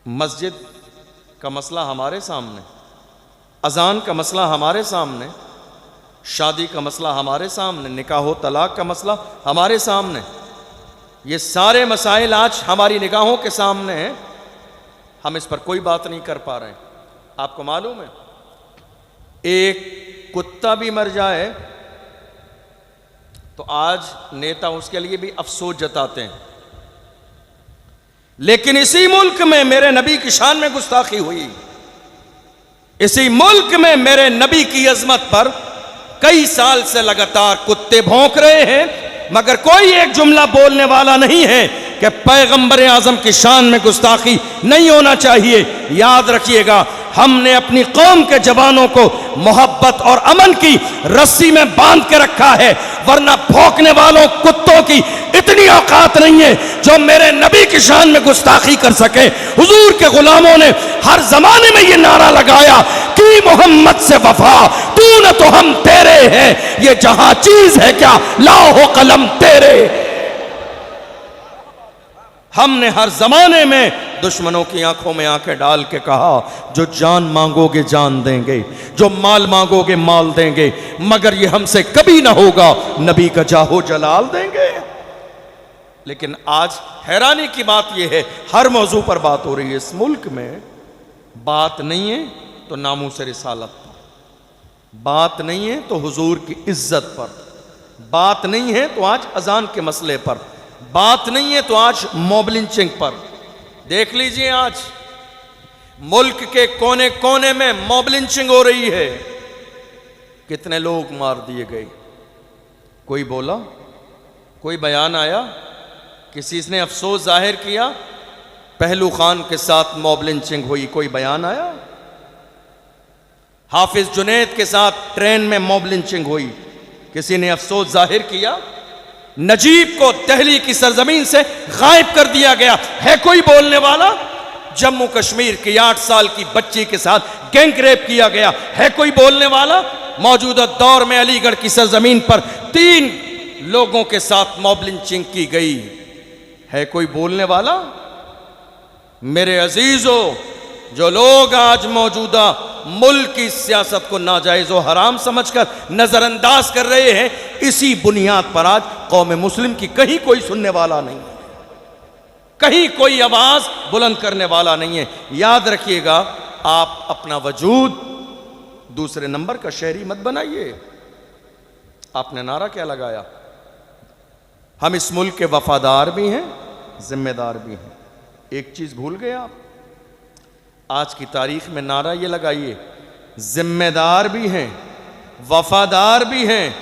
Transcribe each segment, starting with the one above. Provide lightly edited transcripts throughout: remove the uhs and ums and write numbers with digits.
मस्जिद का मसला हमारे सामने, अजान का मसला हमारे सामने, शादी का मसला हमारे सामने, निकाह तलाक का मसला हमारे सामने। ये सारे मसाइल आज हमारी निगाहों के सामने हैं, हम इस पर कोई बात नहीं कर पा रहे हैं। आपको मालूम है, एक कुत्ता भी मर जाए तो आज नेता उसके लिए भी अफसोस जताते हैं। लेकिन इसी मुल्क में मेरे नबी की शान में गुस्ताखी हुई, इसी मुल्क में मेरे नबी की अजमत पर कई साल से लगातार कुत्ते भौंक रहे हैं, मगर कोई एक जुमला बोलने वाला नहीं है कि पैगंबर आजम की शान में गुस्ताखी नहीं होना चाहिए। याद रखिएगा, हमने अपनी कौम के जवानों को मोहब्बत और अमन की रस्सी में बांध के रखा है, वरना भौंकने वालों कुत्तों की इतनी औकात नहीं है जो मेरे नबी की शान में गुस्ताखी कर सके। हुजूर के गुलामों ने हर जमाने में ये नारा लगाया कि मोहम्मद से वफा, तू न तो हम तेरे हैं, ये जहां चीज है क्या लाहो कलम तेरे। हमने हर जमाने में दुश्मनों की आंखों में आंखें डाल के कहा, जो जान मांगोगे जान देंगे, जो माल मांगोगे माल देंगे, मगर ये हमसे कभी ना होगा नबी का जाहो जलाल देंगे। लेकिन आज हैरानी की बात यह है, हर मौजू पर बात हो रही है इस मुल्क में। बात नहीं है तो नामूस रिसालत पर, बात नहीं है तो हुजूर की इज्जत पर, बात नहीं है तो आज अजान के मसले पर, बात नहीं है तो आज मॉब लिंचिंग पर। देख लीजिए, आज मुल्क के कोने कोने में मॉब लिंचिंग हो रही है। कितने लोग मार दिए गए, कोई बोला, कोई बयान आया, किसी ने अफसोस जाहिर किया? पहलू खान के साथ मॉब लिंचिंग हुई, कोई बयान आया? हाफिज जुनैद के साथ ट्रेन में मॉब लिंचिंग हुई, किसी ने अफसोस जाहिर किया? नजीब को दिल्ली की सरजमीन से गायब कर दिया गया, है कोई बोलने वाला? जम्मू कश्मीर की 8 साल की बच्ची के साथ गैंग रेप किया गया, है कोई बोलने वाला? मौजूदा दौर में अलीगढ़ की सरजमीन पर 3 लोगों के साथ मॉब लिंचिंग की गई, है कोई बोलने वाला? मेरे अजीजों, जो लोग आज मौजूदा मुल्क की सियासत को नाजायज और हराम समझकर नजरअंदाज कर रहे हैं, इसी बुनियाद पर आज कौम मुस्लिम की कहीं कोई सुनने वाला नहीं है, कहीं कोई आवाज बुलंद करने वाला नहीं है। याद रखिएगा, आप अपना वजूद दूसरे नंबर का शहरी मत बनाइए। आपने नारा क्या लगाया? हम इस मुल्क के वफादार भी हैं, जिम्मेदार भी हैं। एक चीज भूल गए आप, आज की तारीख में नारा ये लगाइए, जिम्मेदार भी हैं, वफादार भी हैं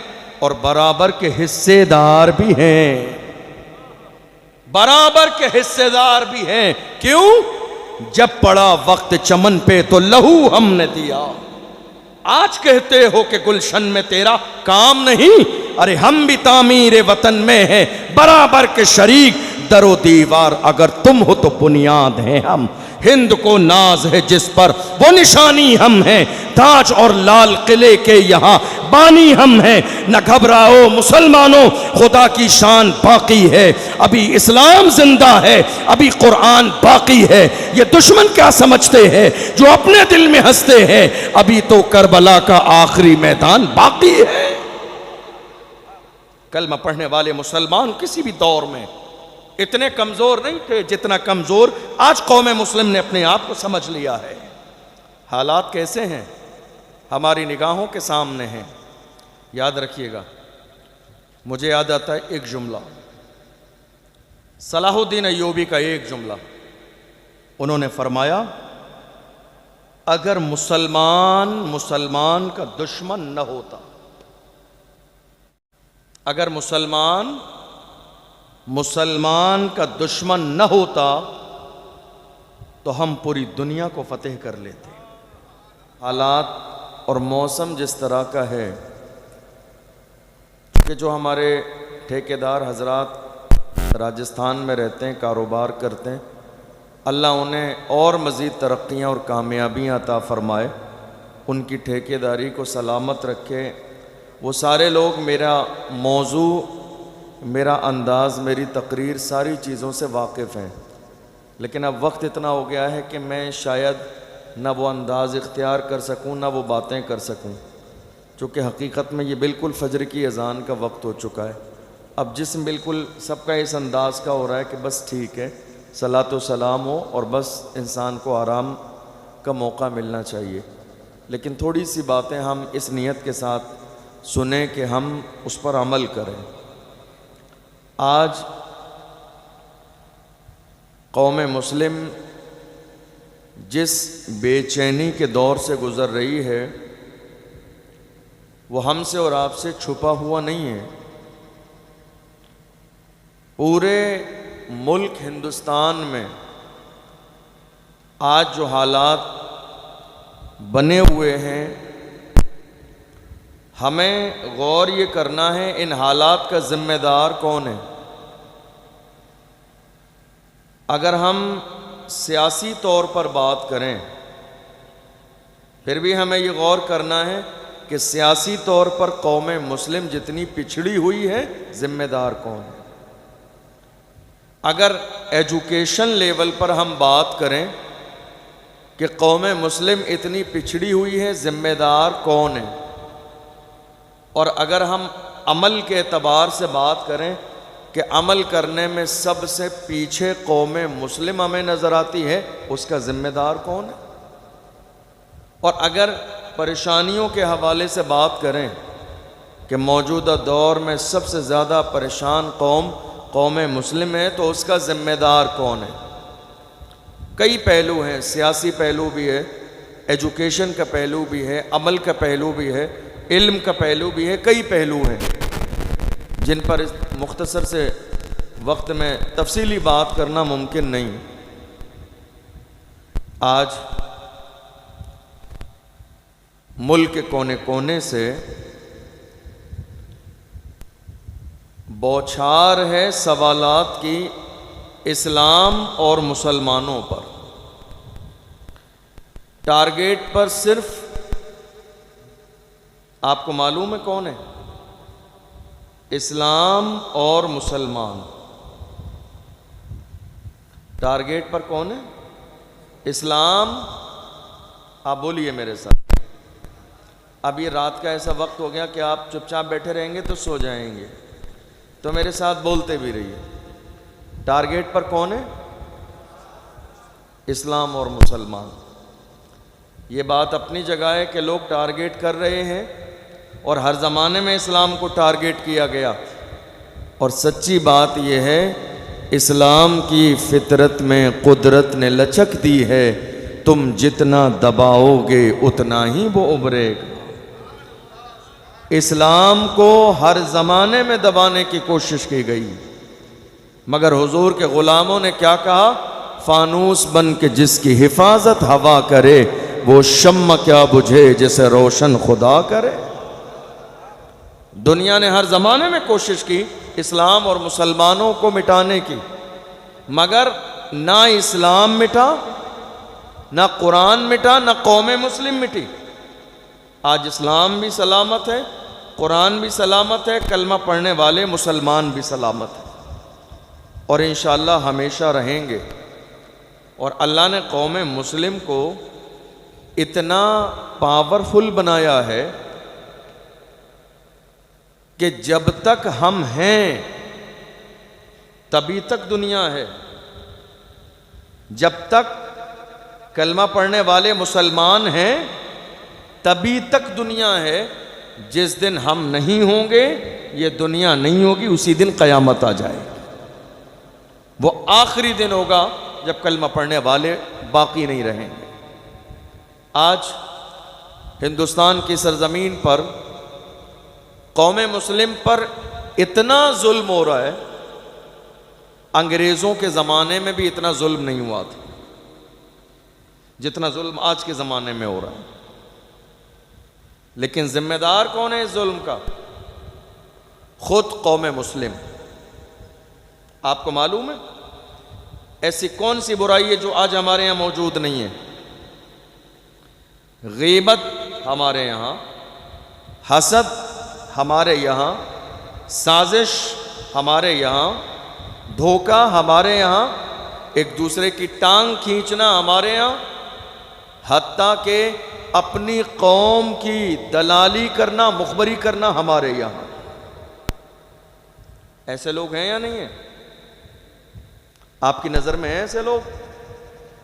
और बराबर के हिस्सेदार भी हैं, बराबर के हिस्सेदार भी हैं। क्यों? जब पड़ा वक्त चमन पे तो लहू हमने दिया। आज कहते हो कि गुलशन में तेरा काम नहीं, अरे हम भी तामीर वतन में हैं, बराबर के शरीक दरो दीवार अगर तुम हो तो बुनियाद हैं हम। हिंद को नाज है जिस पर वो निशानी हम हैं, ताज और लाल किले के यहाँ बानी हम हैं। न घबराओ मुसलमानों, खुदा की शान बाकी है, अभी इस्लाम जिंदा है, अभी कुरान बाकी है। ये दुश्मन क्या समझते हैं जो अपने दिल में हंसते हैं, अभी तो करबला का आखिरी मैदान बाकी है। कलमा पढ़ने वाले मुसलमान किसी भी दौर में इतने कमजोर नहीं थे जितना कमजोर आज कौम मुस्लिम ने अपने आप को समझ लिया है। हालात कैसे हैं? हमारी निगाहों के सामने हैं। याद रखिएगा, मुझे याद आता है एक जुमला, सलाहुद्दीन अय्यूबी का एक जुमला। उन्होंने फरमाया, अगर मुसलमान का दुश्मन न होता, अगर मुसलमान का दुश्मन न होता तो हम पूरी दुनिया को फतेह कर लेते। हालात और मौसम जिस तरह का है कि जो हमारे ठेकेदार हजरात राजस्थान में रहते हैं, कारोबार करते हैं, अल्लाह उन्हें और मज़ीद तरक्कियाँ और कामयाबियाँ अता फ़रमाए, उनकी ठेकेदारी को सलामत रखे। वो सारे लोग मेरा मौजू, मेरा अंदाज़, मेरी तकरीर, सारी चीज़ों से वाकिफ़ हैं। लेकिन अब वक्त इतना हो गया है कि मैं शायद ना वो अंदाज़ इख्तियार कर सकूं ना वो बातें कर सकूं, चूँकि हकीकत में ये बिल्कुल फजर की अज़ान का वक्त हो चुका है। अब जिस्म बिल्कुल सबका इस अंदाज़ का हो रहा है कि बस ठीक है, सलातो सलाम हो और बस इंसान को आराम का मौका मिलना चाहिए। लेकिन थोड़ी सी बातें हम इस नीयत के साथ सुने कि हम उस पर अमल करें। आज कौम मुस्लिम जिस बेचैनी के दौर से गुज़र रही है वो हमसे और आपसे छुपा हुआ नहीं है। पूरे मुल्क हिंदुस्तान में आज जो हालात बने हुए हैं, हमें गौर ये करना है इन हालात का ज़िम्मेदार कौन है। अगर हम सियासी तौर पर बात करें फिर भी हमें ये गौर करना है कि सियासी तौर पर कौम मुस्लिम जितनी पिछड़ी हुई है, ज़िम्मेदार कौन है। अगर एजुकेशन लेवल पर हम बात करें कि कौम मुस्लिम इतनी पिछड़ी हुई है, ज़िम्मेदार कौन है। और अगर हम अमल के एतबार से बात करें कि अमल करने में सबसे पीछे कौम मुस्लिम हमें नज़र आती है, उसका ज़िम्मेदार कौन है। और अगर परेशानियों के हवाले से बात करें कि मौजूदा दौर में सबसे ज़्यादा परेशान कौम मुस्लिम है, तो उसका ज़िम्मेदार कौन है। कई पहलू हैं, सियासी पहलू भी है, एजुकेशन का पहलू भी है, अमल का पहलू भी है, इल्म का पहलू भी है। कई पहलू हैं जिन पर इस मुख्तसर से वक्त में तफसीली बात करना मुमकिन नहीं। आज मुल्क के कोने कोने से बौछार है सवालात की इस्लाम और मुसलमानों पर। टारगेट पर सिर्फ आपको मालूम है कौन है, इस्लाम और मुसलमान। टारगेट पर कौन है, इस्लाम। आप बोलिए मेरे साथ। अब ये रात का ऐसा वक्त हो गया कि आप चुपचाप बैठे रहेंगे तो सो जाएंगे, तो मेरे साथ बोलते भी रहिए। टारगेट पर कौन है, इस्लाम और मुसलमान। ये बात अपनी जगह है कि लोग टारगेट कर रहे हैं और हर ज़माने में इस्लाम को टारगेट किया गया। और सच्ची बात यह है, इस्लाम की फितरत में कुदरत ने लचक दी है, तुम जितना दबाओगे उतना ही वो उभरेगा। इस्लाम को हर ज़माने में दबाने की कोशिश की गई, मगर हुजूर के ग़ुलामों ने क्या कहा, फानूस बन के जिसकी हिफाजत हवा करे, वो शम्मा क्या बुझे जिसे रोशन खुदा करे। दुनिया ने हर ज़माने में कोशिश की इस्लाम और मुसलमानों को मिटाने की, मगर ना इस्लाम मिटा, ना कुरान मिटा, ना कौम मुस्लिम मिटी। आज इस्लाम भी सलामत है, कुरान भी सलामत है, कलमा पढ़ने वाले मुसलमान भी सलामत है और इंशाअल्लाह हमेशा रहेंगे। और अल्लाह ने कौम मुस्लिम को इतना पावरफुल बनाया है कि जब तक हम हैं तभी तक दुनिया है। जब तक कलमा पढ़ने वाले मुसलमान हैं तभी तक दुनिया है। जिस दिन हम नहीं होंगे ये दुनिया नहीं होगी, उसी दिन क़यामत आ जाएगी। वो आखिरी दिन होगा जब कलमा पढ़ने वाले बाकी नहीं रहेंगे। आज हिंदुस्तान की सरजमीन पर कौम मुस्लिम पर इतना जुल्म हो रहा है, अंग्रेज़ों के ज़माने में भी इतना जुल्म नहीं हुआ था जितना जुल्म आज के ज़माने में हो रहा है। लेकिन ज़िम्मेदार कौन है इस जुल्म का? खुद कौम मुस्लिम। आपको मालूम है ऐसी कौन सी बुराई है जो आज हमारे यहाँ मौजूद नहीं है? गीबत हमारे यहाँ, हसद हमारे यहाँ, साजिश हमारे यहाँ, धोखा हमारे यहाँ, एक दूसरे की टांग खींचना हमारे यहाँ, हत्ता के अपनी कौम की दलाली करना, मुखबरी करना हमारे यहाँ। ऐसे लोग हैं या नहीं है? आपकी नजर में हैं ऐसे लोग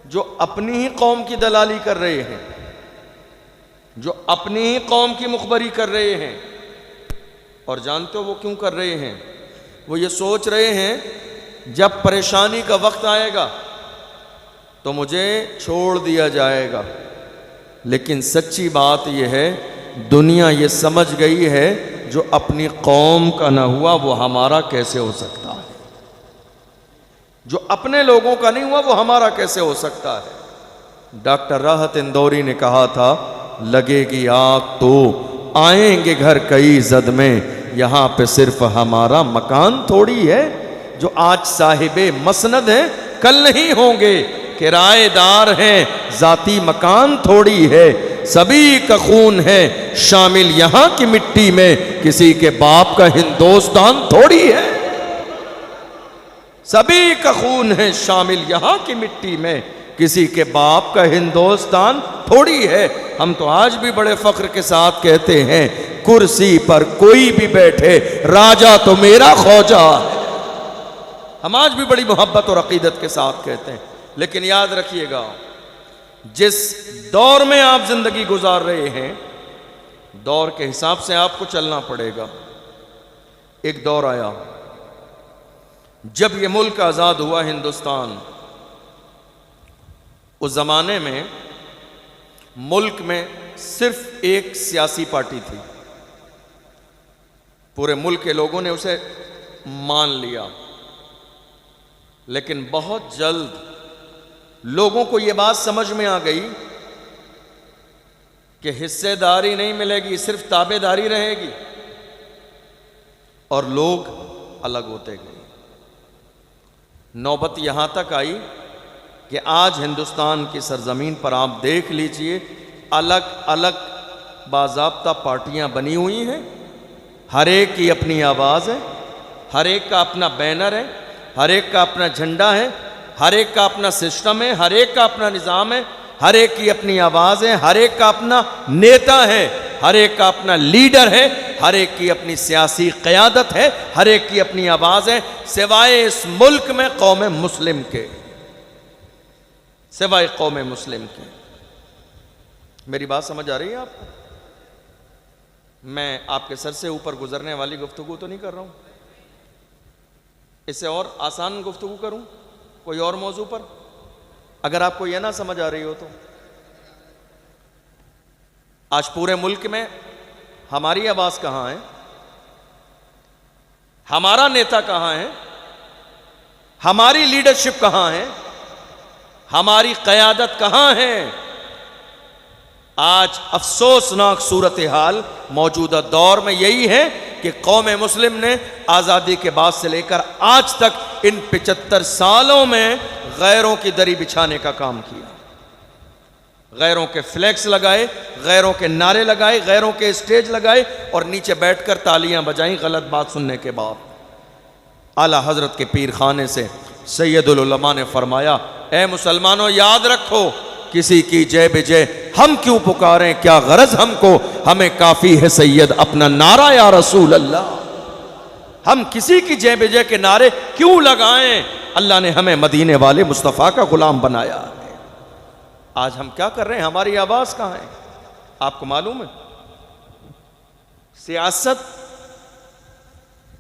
जो अपनी ही कौम की दलाली कर रहे हैं, जो अपनी ही कौम की मुखबरी कर रहे हैं? और जानते हो वो क्यों कर रहे हैं? वो ये सोच रहे हैं जब परेशानी का वक्त आएगा तो मुझे छोड़ दिया जाएगा। लेकिन सच्ची बात यह है, दुनिया ये समझ गई है जो अपनी कौम का ना हुआ वो हमारा कैसे हो सकता है, जो अपने लोगों का नहीं हुआ वो हमारा कैसे हो सकता है। डॉक्टर राहत इंदौरी ने कहा था, लगेगी आग तो आएंगे घर कई जद में, यहां पे सिर्फ हमारा मकान थोड़ी है। जो आज साहिबे मसनद हैं कल नहीं होंगे, किराएदार हैं जाती मकान थोड़ी है। सभी का खून है शामिल यहां की मिट्टी में, किसी के बाप का हिंदुस्तान थोड़ी है। सभी का खून है शामिल यहां की मिट्टी में, किसी के बाप का हिंदुस्तान थोड़ी है। हम तो आज भी बड़े फख्र के साथ कहते हैं, कुर्सी पर कोई भी बैठे राजा तो मेरा ख्वाजा है। हम आज भी बड़ी मोहब्बत और अकीदत के साथ कहते हैं। लेकिन याद रखिएगा, जिस दौर में आप जिंदगी गुजार रहे हैं, दौर के हिसाब से आपको चलना पड़ेगा। एक दौर आया जब ये मुल्क आजाद हुआ हिंदुस्तान, उस जमाने में मुल्क में सिर्फ एक सियासी पार्टी थी। पूरे मुल्क के लोगों ने उसे मान लिया। लेकिन बहुत जल्द लोगों को यह बात समझ में आ गई कि हिस्सेदारी नहीं मिलेगी, सिर्फ ताबेदारी रहेगी, और लोग अलग होते गए। नौबत यहां तक आई कि आज हिंदुस्तान की सरजमीन पर आप देख लीजिए, अलग अलग बाज़ाब्ता पार्टियां बनी हुई हैं। हर एक की अपनी आवाज़ है, हर एक का अपना बैनर है, हर एक का अपना झंडा है, हर एक का अपना सिस्टम है, हर एक का अपना निज़ाम है, हर एक की अपनी आवाज़ है, हर एक का अपना नेता है, हर एक का अपना लीडर है, हर एक की अपनी सियासी क़यादत है, हर एक की अपनी आवाज़ है, सिवाय इस मुल्क में कौम मुस्लिम के, सिवाय कौम मुस्लिम के। मेरी बात समझ आ रही है आपको? मैं आपके सर से ऊपर गुजरने वाली गुफ्तगू तो नहीं कर रहा हूं। इससे और आसान गुफ्तगू करूं कोई और मौजू पर, अगर आपको यह ना समझ आ रही हो तो। आज पूरे मुल्क में हमारी आवाज कहां है, हमारा नेता कहां है, हमारी लीडरशिप कहां है, हमारी क़यादत कहां है? आज अफसोसनाक सूरत हाल मौजूदा दौर में यही है कि कौम मुस्लिम ने आज़ादी के बाद से लेकर आज तक इन 75 सालों में गैरों की दरी बिछाने का काम किया। गैरों के फ्लैक्स लगाए, गैरों के नारे लगाए, गैरों के स्टेज लगाए और नीचे बैठकर तालियां बजाई गलत बात सुनने के बाद। आला हजरत के पीर खाने से सैयदुल उलमा ने फरमाया, ए मुसलमानों याद रखो, किसी की जय बेजय हम क्यों पुकारें, क्या गरज हमको, हमें काफी है सैयद अपना नारा या रसूल अल्लाह। हम किसी की जय बेजय के नारे क्यों लगाएं, अल्लाह ने हमें मदीने वाले मुस्तफ़ा का गुलाम बनाया है। आज हम क्या कर रहे हैं, हमारी आवाज कहां है? आपको मालूम है, सियासत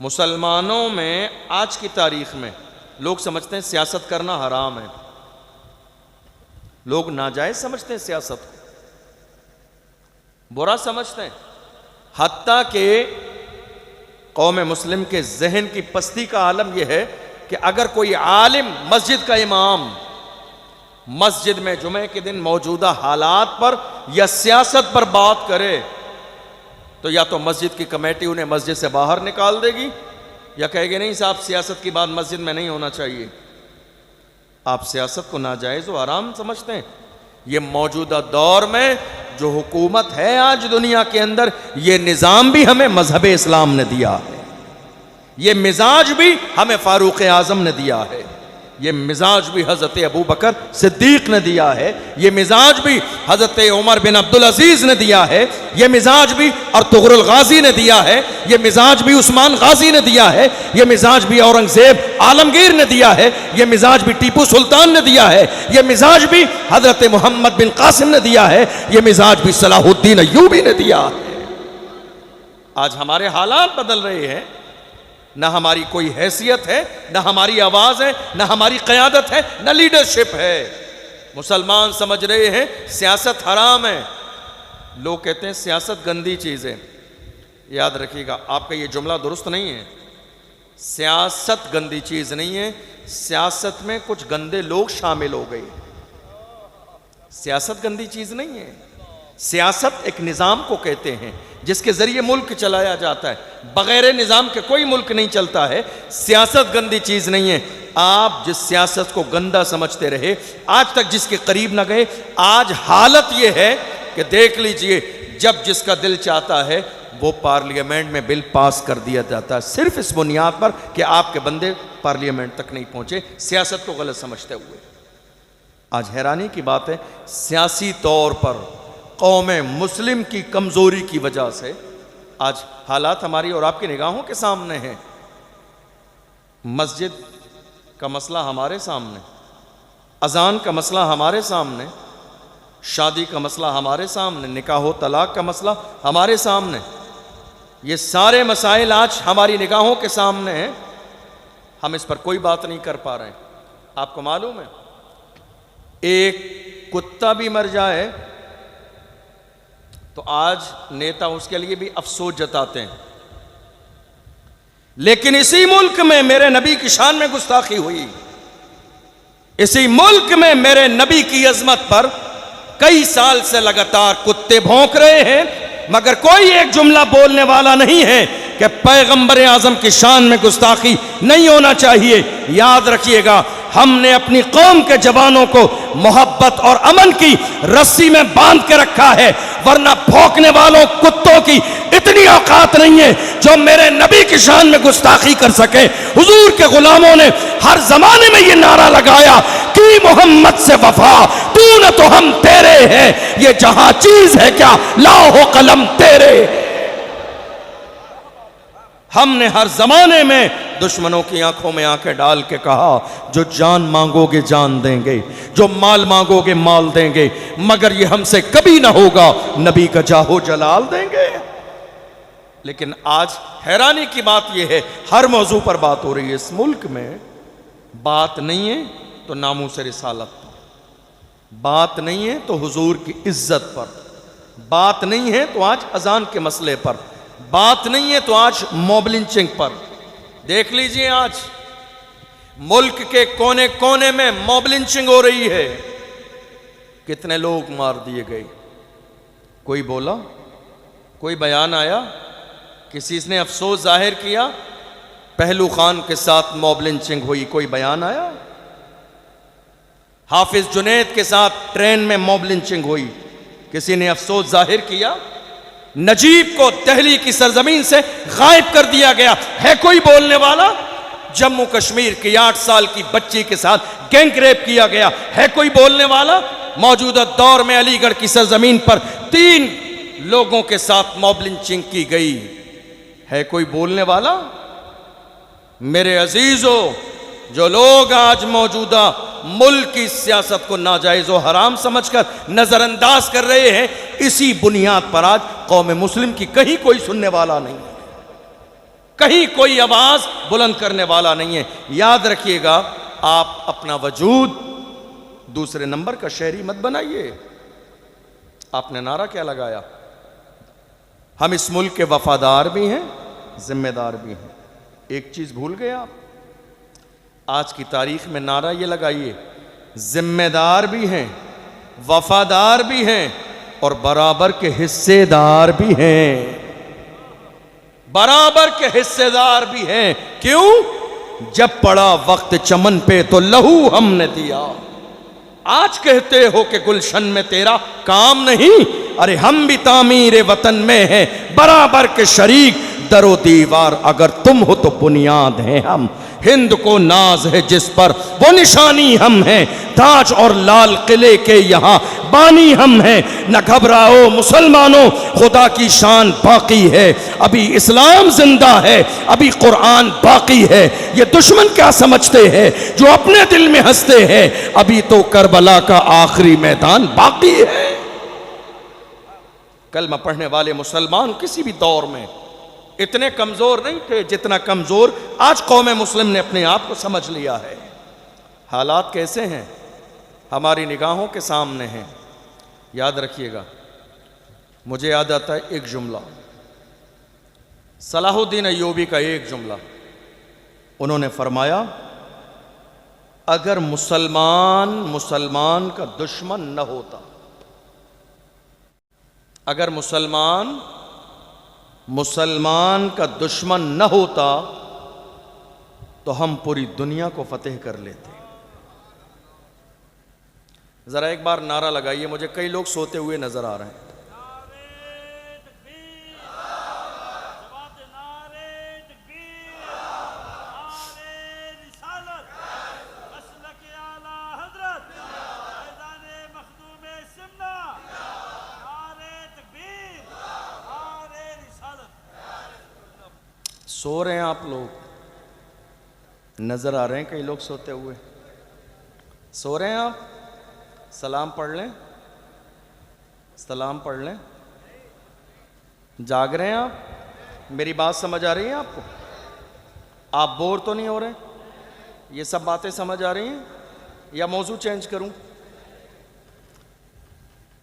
मुसलमानों में आज की तारीख में लोग समझते हैं सियासत करना हराम है, लोग नाजायज समझते हैं सियासत को, बुरा समझते हैं। हत्ता के कौम मुस्लिम के जहन की पस्ती का आलम यह है कि अगर कोई आलिम, मस्जिद का इमाम, मस्जिद में जुमे के दिन मौजूदा हालात पर या सियासत पर बात करे तो या तो मस्जिद की कमेटी उन्हें मस्जिद से बाहर निकाल देगी या कहेगी नहीं साहब सियासत की बात मस्जिद में नहीं होना चाहिए। आप सियासत को नाजायज और हराम समझते हैं। ये मौजूदा दौर में जो हुकूमत है आज दुनिया के अंदर, ये निज़ाम भी हमें मजहब इस्लाम ने दिया है, ये मिजाज भी हमें फारूक आजम ने दिया है। ये मिजाज भी हज़रत अबू बकर सिद्दीक ने दिया है, ये मिजाज भी हज़रत उमर बिन अब्दुल अजीज़ ने दिया है, ये मिजाज भी अर्तुगरुल गाजी ने दिया है, ये मिजाज भी उस्मान गाजी ने दिया है, ये मिजाज भी औरंगजेब आलमगीर ने दिया है, ये मिजाज भी टीपू सुल्तान ने दिया है, ये मिजाज भी हज़रत मोहम्मद बिन कासिम ने दिया है, ये मिजाज भी सलाहुद्दीन अय्यूबी ने दिया है। आज हमारे हालात बदल रहे हैं, ना हमारी कोई हैसियत है, ना हमारी आवाज है, ना हमारी क़यादत है, ना लीडरशिप है। मुसलमान समझ रहे हैं सियासत हराम है, लोग कहते हैं सियासत गंदी चीज़ है। याद रखिएगा, आपका ये जुमला दुरुस्त नहीं है। सियासत गंदी चीज़ नहीं है, सियासत में कुछ गंदे लोग शामिल हो गए। सियासत गंदी चीज़ नहीं है। सियासत एक निज़ाम को कहते हैं जिसके ज़रिए मुल्क चलाया जाता है, बग़ैर निज़ाम के कोई मुल्क नहीं चलता है। सियासत गंदी चीज़ नहीं है। आप जिस सियासत को गंदा समझते रहे, आज तक जिसके करीब ना गए, आज हालत ये है कि देख लीजिए, जब जिसका दिल चाहता है वो पार्लियामेंट में बिल पास कर दिया जाता है, सिर्फ इस बुनियाद पर कि आपके बंदे पार्लियामेंट तक नहीं पहुँचे, सियासत को गलत समझते हुए। आज हैरानी की बात है, सियासी तौर पर कौम मुस्लिम की कमज़ोरी की वजह से आज हालात हमारी और आपकी निगाहों के सामने हैं। मस्जिद का मसला हमारे सामने, अजान का मसला हमारे सामने, शादी का मसला हमारे सामने, निकाह तलाक का मसला हमारे सामने। ये सारे मसाइल आज हमारी निगाहों के सामने हैं, हम इस पर कोई बात नहीं कर पा रहे हैं। आपको मालूम है, एक कुत्ता भी मर जाए तो आज नेता उसके लिए भी अफसोस जताते हैं। लेकिन इसी मुल्क में मेरे नबी की शान में गुस्ताखी हुई, इसी मुल्क में मेरे नबी की अजमत पर कई साल से लगातार कुत्ते भौंक रहे हैं, मगर कोई एक जुमला बोलने वाला नहीं है कि पैगंबर आजम की शान में गुस्ताखी नहीं होना चाहिए। याद रखिएगा, हमने अपनी कौम के जवानों को मोहब्बत और अमन की रस्सी में बांध के रखा है, वरना भौंकने वालों कुत्तों की इतनी औकात नहीं है जो मेरे नबी की शान में गुस्ताखी कर सके। हुजूर के गुलामों ने हर जमाने में ये नारा लगाया कि मोहम्मद से वफा, तू न तो हम तेरे हैं, ये जहां चीज है क्या लाओ कलम तेरे। हमने हर जमाने में दुश्मनों की आंखों में आंखें डाल के कहा, जो जान मांगोगे जान देंगे, जो माल मांगोगे माल देंगे, मगर ये हमसे कभी ना होगा, नबी का जाहो जलाल देंगे। लेकिन आज हैरानी की बात यह है, हर मौजू पर बात हो रही है। इस मुल्क में बात नहीं है तो नामूस रिसालत पर, बात नहीं है तो हुजूर की इज्जत पर, बात नहीं है तो आज अजान के मसले पर, बात नहीं है तो आज मॉब लिंचिंग पर। देख लीजिए, आज मुल्क के कोने कोने में मॉब लिंचिंग हो रही है। कितने लोग मार दिए गए, कोई बोला, कोई बयान आया, किसी ने अफसोस जाहिर किया? पहलू खान के साथ मॉब लिंचिंग हुई, कोई बयान आया? हाफिज जुनैद के साथ ट्रेन में मॉब लिंचिंग हुई, किसी ने अफसोस जाहिर किया? नजीब को दिल्ली की सरजमीन से गायब कर दिया गया, है कोई बोलने वाला? जम्मू कश्मीर की 8 साल की बच्ची के साथ गैंग रेप किया गया, है कोई बोलने वाला? मौजूदा दौर में अलीगढ़ की सरजमीन पर 3 लोगों के साथ मॉब लिंचिंग की गई, है कोई बोलने वाला? मेरे अजीजों, जो लोग आज मौजूदा मुल्क की सियासत को नाजायज और हराम समझकर नजरअंदाज कर रहे हैं, इसी बुनियाद पर आज कौम मुस्लिम की कहीं कोई सुनने वाला नहीं है, कहीं कोई आवाज बुलंद करने वाला नहीं है। याद रखिएगा, आप अपना वजूद दूसरे नंबर का शहरी मत बनाइए। आपने नारा क्या लगाया? हम इस मुल्क के वफादार भी हैं, जिम्मेदार भी हैं। एक चीज भूल गए आप, आज की तारीख में नारा ये लगाइए, जिम्मेदार भी हैं, वफादार भी हैं और बराबर के हिस्सेदार भी हैं, बराबर के हिस्सेदार भी हैं। क्यों? जब पड़ा वक्त चमन पे तो लहू हमने दिया। आज कहते हो कि गुलशन में तेरा काम नहीं, अरे हम भी तामीर वतन में हैं, बराबर के शरीक, दरो दीवार अगर तुम हो तो बुनियाद हैं हम। हिंद को नाज है जिस पर, वो निशानी हम हैं, ताज और लाल किले के यहाँ बानी हम हैं। न घबराओ मुसलमानों, खुदा की शान बाकी है, अभी इस्लाम जिंदा है, अभी कुरान बाकी है। ये दुश्मन क्या समझते हैं जो अपने दिल में हंसते हैं, अभी तो करबला का आखिरी मैदान बाकी है। कलमा पढ़ने वाले मुसलमान किसी भी दौर में इतने कमजोर नहीं थे जितना कमजोर आज कौम मुस्लिम ने अपने आप को समझ लिया है। हालात कैसे हैं हमारी निगाहों के सामने हैं। याद रखिएगा, मुझे याद आता है एक जुमला, सलाहुद्दीन अय्यूबी का एक जुमला। उन्होंने फरमाया, अगर मुसलमान का दुश्मन न होता, अगर मुसलमान का दुश्मन न होता तो हम पूरी दुनिया को फतेह कर लेते। जरा एक बार नारा लगाइए, मुझे कई लोग सोते हुए नजर आ रहे हैं। सो रहे हैं आप लोग, नजर आ रहे हैं कई लोग सोते हुए। सो रहे हैं आप, सलाम पढ़ लें, सलाम पढ़ लें। जाग रहे हैं आप, मेरी बात समझ आ रही है आपको? आप बोर तो नहीं हो रहे? ये सब बातें समझ आ रही हैं या मौजू चेंज करूं?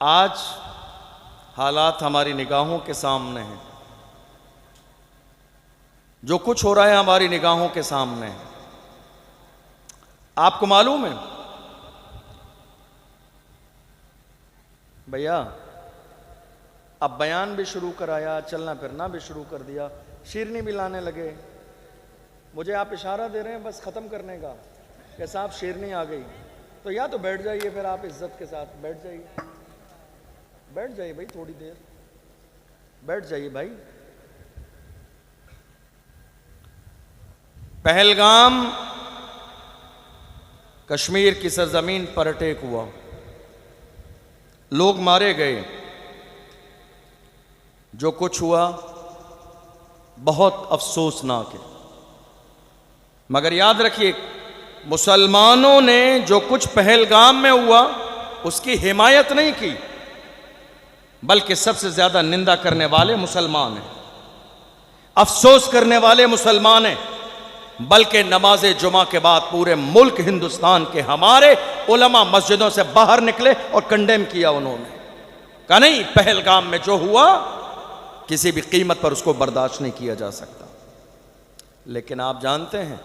आज हालात हमारी निगाहों के सामने हैं, जो कुछ हो रहा है हमारी निगाहों के सामने है। आपको मालूम है भैया, अब बयान भी शुरू कराया, चलना फिरना भी शुरू कर दिया, शीरनी भी लाने लगे। मुझे आप इशारा दे रहे हैं बस ख़त्म करने का कि साहब शीरनी आ गई, तो या तो बैठ जाइए, फिर आप इज्जत के साथ बैठ जाइए, बैठ जाइए भाई, थोड़ी देर बैठ जाइए भाई। पहलगाम कश्मीर की सरजमीन पर अटैक हुआ, लोग मारे गए। जो कुछ हुआ बहुत अफसोसनाक है, मगर याद रखिए, मुसलमानों ने जो कुछ पहलगाम में हुआ उसकी हिमायत नहीं की, बल्कि सबसे ज्यादा निंदा करने वाले मुसलमान हैं, अफसोस करने वाले मुसलमान हैं। बल्कि नमाज जुमा के बाद पूरे मुल्क हिंदुस्तान के हमारे उलमा मस्जिदों से बाहर निकले और कंडेम किया। उन्होंने कहा नहीं, पहलगाम में जो हुआ किसी भी कीमत पर उसको बर्दाश्त नहीं किया जा सकता। लेकिन आप जानते हैं,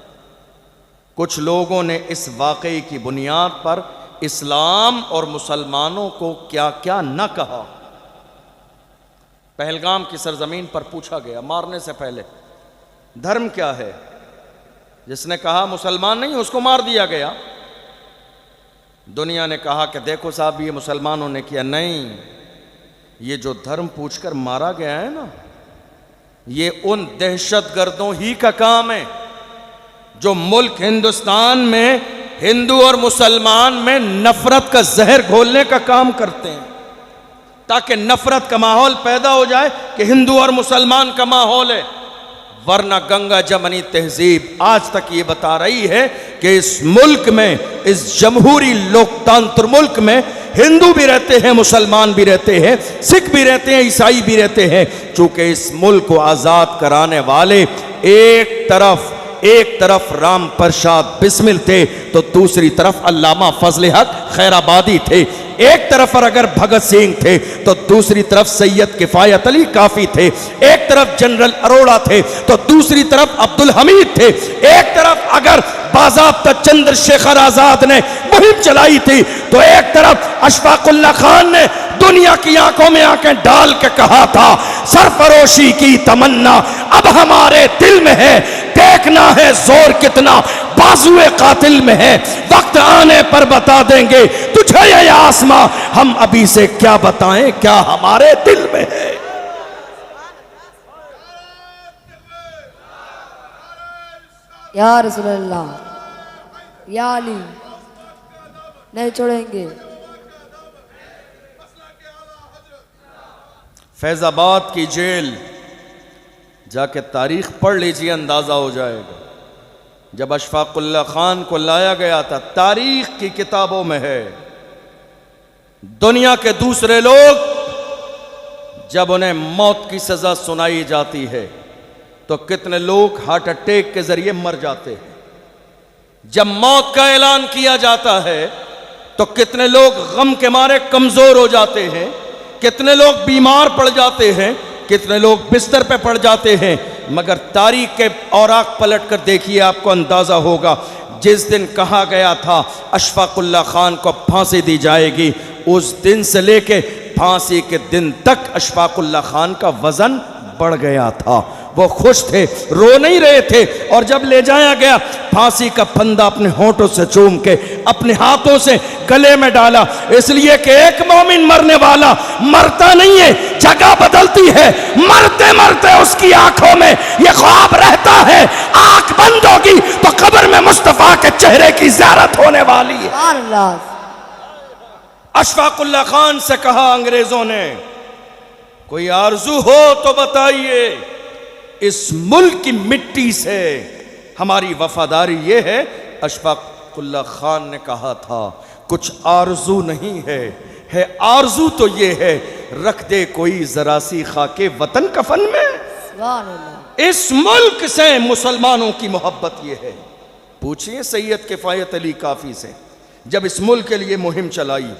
कुछ लोगों ने इस वाकई की बुनियाद पर इस्लाम और मुसलमानों को क्या क्या न कहा। पहलगाम की सरजमीन पर पूछा गया मारने से पहले, धर्म क्या है? जिसने कहा मुसलमान नहीं, उसको मार दिया गया। दुनिया ने कहा कि देखो साहब, ये मुसलमानों ने किया। नहीं, ये जो धर्म पूछकर मारा गया है ना, ये उन दहशतगर्दों ही का काम है जो मुल्क हिंदुस्तान में हिंदू और मुसलमान में नफरत का जहर घोलने का काम करते हैं, ताकि नफरत का माहौल पैदा हो जाए कि हिंदू और मुसलमान का माहौल है। वरना गंगा जमनी तहजीब आज तक ये बता रही है कि इस मुल्क में, इस जमहूरी लोकतंत्र मुल्क में हिंदू भी रहते हैं, मुसलमान भी रहते हैं, सिख भी रहते हैं, ईसाई भी रहते हैं। चूंकि इस मुल्क को आज़ाद कराने वाले एक तरफ राम प्रसाद बिस्मिल थे, तो दूसरी तरफ अल्लामा फजल हक खैराबादी थे। एक तरफ पर अगर भगत सिंह थे तो दूसरी तरफ सैयद किफायत अली काफी थे। एक तरफ जनरल अरोड़ा थे तो दूसरी तरफ अब्दुल हमीद थे। एक तरफ अगर बाज़ाब्ता चंद्रशेखर आजाद ने मुहिम चलाई थी तो एक तरफ अशफाकुल्ला खान ने दुनिया की आंखों में आंखें डाल के कहा था, सरफरोशी की तमन्ना अब हमारे दिल में है, देखना है जोर कितना बाजुए कातिल में है, वक्त आने पर बता देंगे तुझे ये आसमां, हम अभी से क्या बताएं क्या हमारे दिल में है। या रसूलल्लाह, या अली, नहीं छोड़ेंगे। फैजाबाद की जेल जाके तारीख पढ़ लीजिए, अंदाजा हो जाएगा। जब अशफाकुल्ला खान को लाया गया था, तारीख की किताबों में है, दुनिया के दूसरे लोग जब उन्हें मौत की सजा सुनाई जाती है तो कितने लोग हार्ट अटैक के जरिए मर जाते हैं। जब मौत का ऐलान किया जाता है तो कितने लोग गम के मारे कमजोर हो जाते हैं, कितने लोग बीमार पड़ जाते हैं, कितने लोग बिस्तर पे पड़ जाते हैं। मगर तारीख के औराक पलट कर देखिए, आपको अंदाजा होगा, जिस दिन कहा गया था अशफाकुल्ला खान को फांसी दी जाएगी, उस दिन से लेके फांसी के दिन तक अशफाकुल्ला खान का वजन बढ़ गया था। वो खुश थे, रो नहीं रहे थे। और जब ले जाया गया, फांसी का फंदा अपने होंठों से चूम के अपने हाथों से गले में डाला, इसलिए कि एक मोमिन मरने वाला मरता नहीं है, जगह बदलती है। मरते मरते उसकी आंखों में ये ख्वाब रहता है, आंख बंद होगी तो कब्र में मुस्तफा के चेहरे की ज़ियारत होने वाली है। अशफाकुल्ला खान से कहा अंग्रेजों ने, कोई आरजू हो तो बताइए, इस मुल्क की मिट्टी से हमारी वफादारी ये है। अशफाकुल्ला खान ने कहा था, कुछ आरजू नहीं है आरजू तो ये है, रख दे कोई जरा सी खाके वतन कफन में। इस मुल्क से मुसलमानों की मोहब्बत ये है। पूछिए सैयद किफायत अली काफी से, जब इस मुल्क के लिए मुहिम चलाई,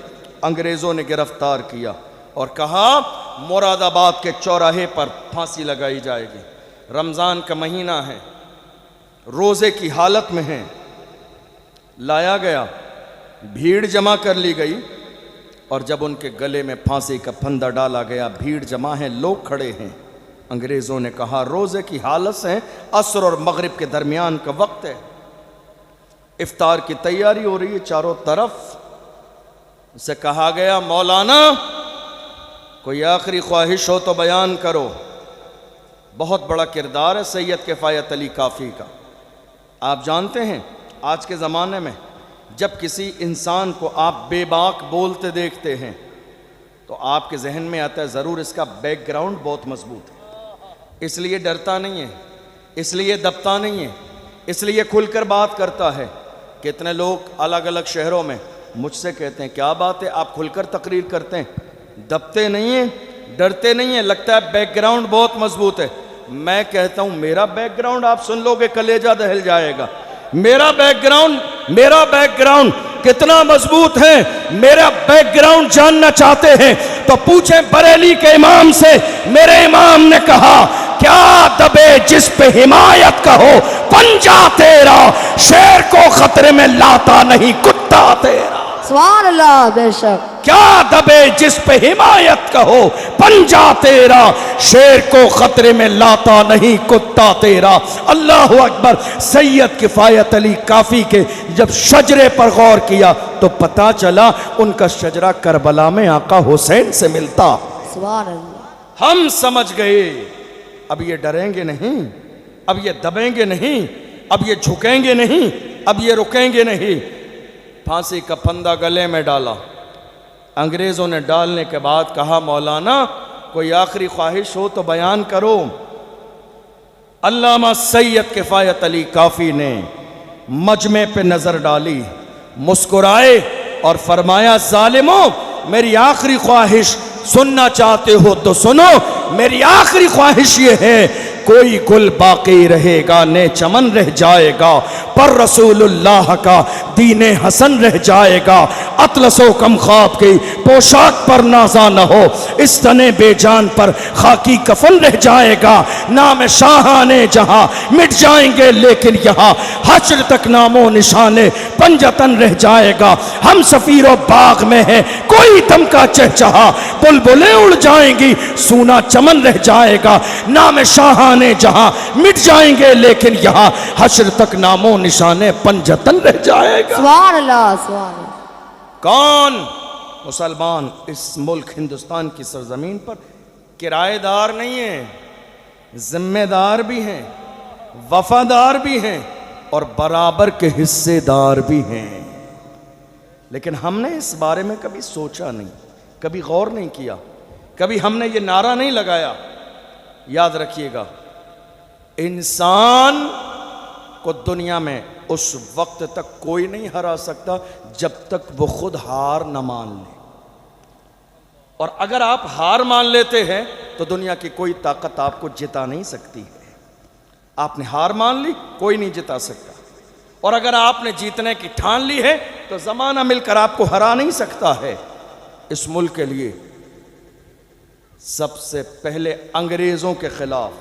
अंग्रेजों ने गिरफ्तार किया और कहा मुरादाबाद के चौराहे पर फांसी लगाई जाएगी। रमज़ान का महीना है, रोज़े की हालत में है, लाया गया, भीड़ जमा कर ली गई और जब उनके गले में फांसी का फंदा डाला गया, भीड़ जमा है, लोग खड़े हैं। अंग्रेज़ों ने कहा रोज़े की हालत से असर और मगरिब के दरमियान का वक्त है, इफ्तार की तैयारी हो रही है चारों तरफ। से कहा गया मौलाना कोई आखिरी ख्वाहिश हो तो बयान करो। बहुत बड़ा किरदार है सैयद किफायत अली काफ़ी का। आप जानते हैं आज के ज़माने में जब किसी इंसान को आप बेबाक बोलते देखते हैं तो आपके जहन में आता है ज़रूर इसका बैकग्राउंड बहुत मजबूत है, इसलिए डरता नहीं है, इसलिए दबता नहीं है, इसलिए खुलकर बात करता है। कितने लोग अलग अलग शहरों में मुझसे कहते हैं क्या बात है आप खुलकर तकरीर करते हैं, दबते नहीं हैं, डरते नहीं हैं, लगता है बैकग्राउंड बहुत मजबूत है। मैं कहता हूं मेरा बैकग्राउंड आप सुन लोगे कलेजा दहल जाएगा। मेरा बैकग्राउंड कितना मजबूत है, मेरा बैकग्राउंड जानना चाहते हैं तो पूछें बरेली के इमाम से। मेरे इमाम ने कहा क्या दबे जिस पे हिमायत का हो पंजा तेरा, शेर को खतरे में लाता नहीं कुत्ता तेरा। सुभान अल्लाह, बेशक। क्या दबे जिस पे हिमायत का हो पंजा तेरा, शेर को खतरे में लाता नहीं कुत्ता तेरा। अल्लाह अकबर। सैयद किफायत अली काफ़ी के जब शजरे पर गौर किया तो पता चला उनका शजरा करबला में आका हुसैन से मिलता। सुभान अल्लाह। हम समझ गए अब ये डरेंगे नहीं, अब ये दबेंगे नहीं, अब ये झुकेंगे नहीं, अब ये रुकेंगे नहीं। फांसी का फंदा गले में डाला। अंग्रेज़ों ने डालने के बाद कहा मौलाना कोई आखिरी ख्वाहिश हो तो बयान करो। अल्लामा सैयद किफायत अली काफ़ी ने मजमे पे नज़र डाली, मुस्कुराए और फरमाया जालिमों मेरी आखिरी ख्वाहिश सुनना चाहते हो तो सुनो। मेरी आखिरी ख्वाहिश ये है कोई गुल बाकी रहेगा ने चमन रह जाएगा, पर रसूलुल्लाह का दीने हसन रह जाएगा। अतलसो कम ख्वाब की पोशाक पर नाजा न हो, इस तने बेजान पर खाकी कफन रह जाएगा। नाम शाहाने जहां मिट जाएंगे लेकिन यहाँ हश्र तक नामो निशाने पंजतन रह जाएगा। हम सफीरो बाग में है कोई दम का चहचहा, बुलबुलें उड़ जाएंगी सूना चमन रह जाएगा। नाम शाहाने जहां मिट जाएंगे लेकिन यहाँ हश्र तक नामो निशाने पंजतन रह जाएगा। सुभान अल्लाह, सुभान अल्लाह। कौन? मुसलमान इस मुल्क हिंदुस्तान की सरजमीन पर किराएदार नहीं है, जिम्मेदार भी हैं, वफादार भी हैं और बराबर के हिस्सेदार भी हैं। लेकिन हमने इस बारे में कभी सोचा नहीं, कभी गौर नहीं किया, कभी हमने ये नारा नहीं लगाया। याद रखिएगा, इंसान को दुनिया में उस वक्त तक कोई नहीं हरा सकता जब तक वो खुद हार न मान ले। और अगर आप हार मान लेते हैं तो दुनिया की कोई ताकत आपको जिता नहीं सकती है। आपने हार मान ली, कोई नहीं जिता सकता। और अगर आपने जीतने की ठान ली है तो जमाना मिलकर आपको हरा नहीं सकता है। इस मुल्क के लिए सबसे पहले अंग्रेजों के खिलाफ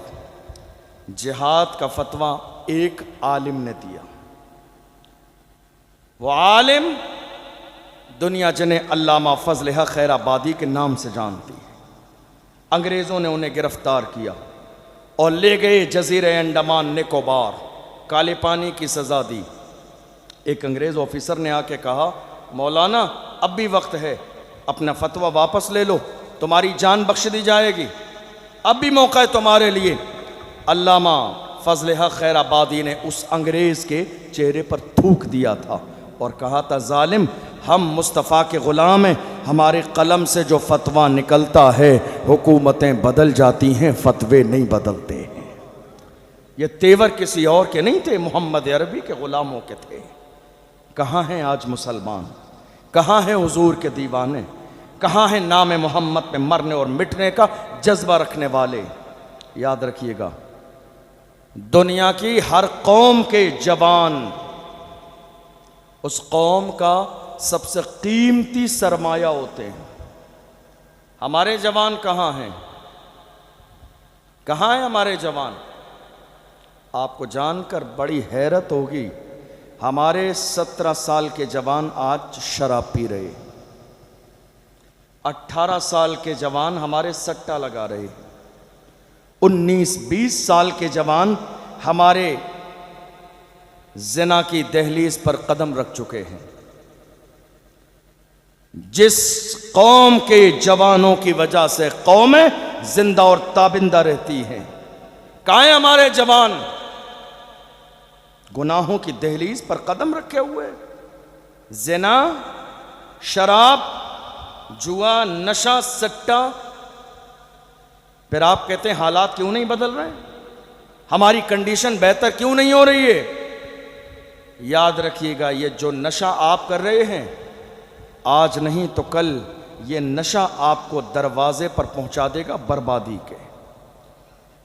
जिहाद का फतवा एक आलिम ने दिया। वो आलिम दुनिया जिन्हें अल्लामा फजल हक खैराबादी के नाम से जानती है। अंग्रेज़ों ने उन्हें गिरफ्तार किया और ले गए जजीरे अंडमान निकोबार, काले पानी की सज़ा दी। एक अंग्रेज़ ऑफिसर ने आके कहा, मौलाना अब भी वक्त है, अपना फतवा वापस ले लो, तुम्हारी जान बख्श दी जाएगी, अब भी मौका है तुम्हारे लिए। अल्लामा फजल हक खैराबादी ने उस अंग्रेज़ के चेहरे पर थूक दिया था और कहा था, जालिम, हम मुस्तफ़ा के ग़ुलाम हैं, हमारे कलम से जो फतवा निकलता है हुकूमतें बदल जाती हैं, फतवे नहीं बदलते हैं। ये तेवर किसी और के नहीं थे, मोहम्मद अरबी के ग़ुलामों के थे। कहाँ हैं आज मुसलमान, कहाँ हैं हुजूर के दीवाने, कहाँ हैं नाम मोहम्मद पे मरने और मिटने का जज्बा रखने वाले। याद रखिएगा, दुनिया की हर कौम के जवान उस कौम का सबसे कीमती सरमाया होते हैं। हमारे जवान कहाँ हैं, कहाँ हैं हमारे जवान? आपको जानकर बड़ी हैरत होगी, हमारे 17 साल के जवान आज शराब पी रहे, 18 साल के जवान हमारे सट्टा लगा रहे, 19-20 साल के जवान हमारे ज़िना की दहलीज पर कदम रख चुके हैं। जिस कौम के जवानों की वजह से कौमें जिंदा और ताबिंदा रहती हैं, कहाँ हैं हमारे जवान? गुनाहों की दहलीज पर कदम रखे हुए, ज़िना, शराब, जुआ, नशा, सट्टा। फिर आप कहते हैं हालात क्यों नहीं बदल रहे, हमारी कंडीशन बेहतर क्यों नहीं हो रही है? याद रखिएगा, ये जो नशा आप कर रहे हैं, आज नहीं तो कल ये नशा आपको दरवाजे पर पहुंचा देगा बर्बादी के।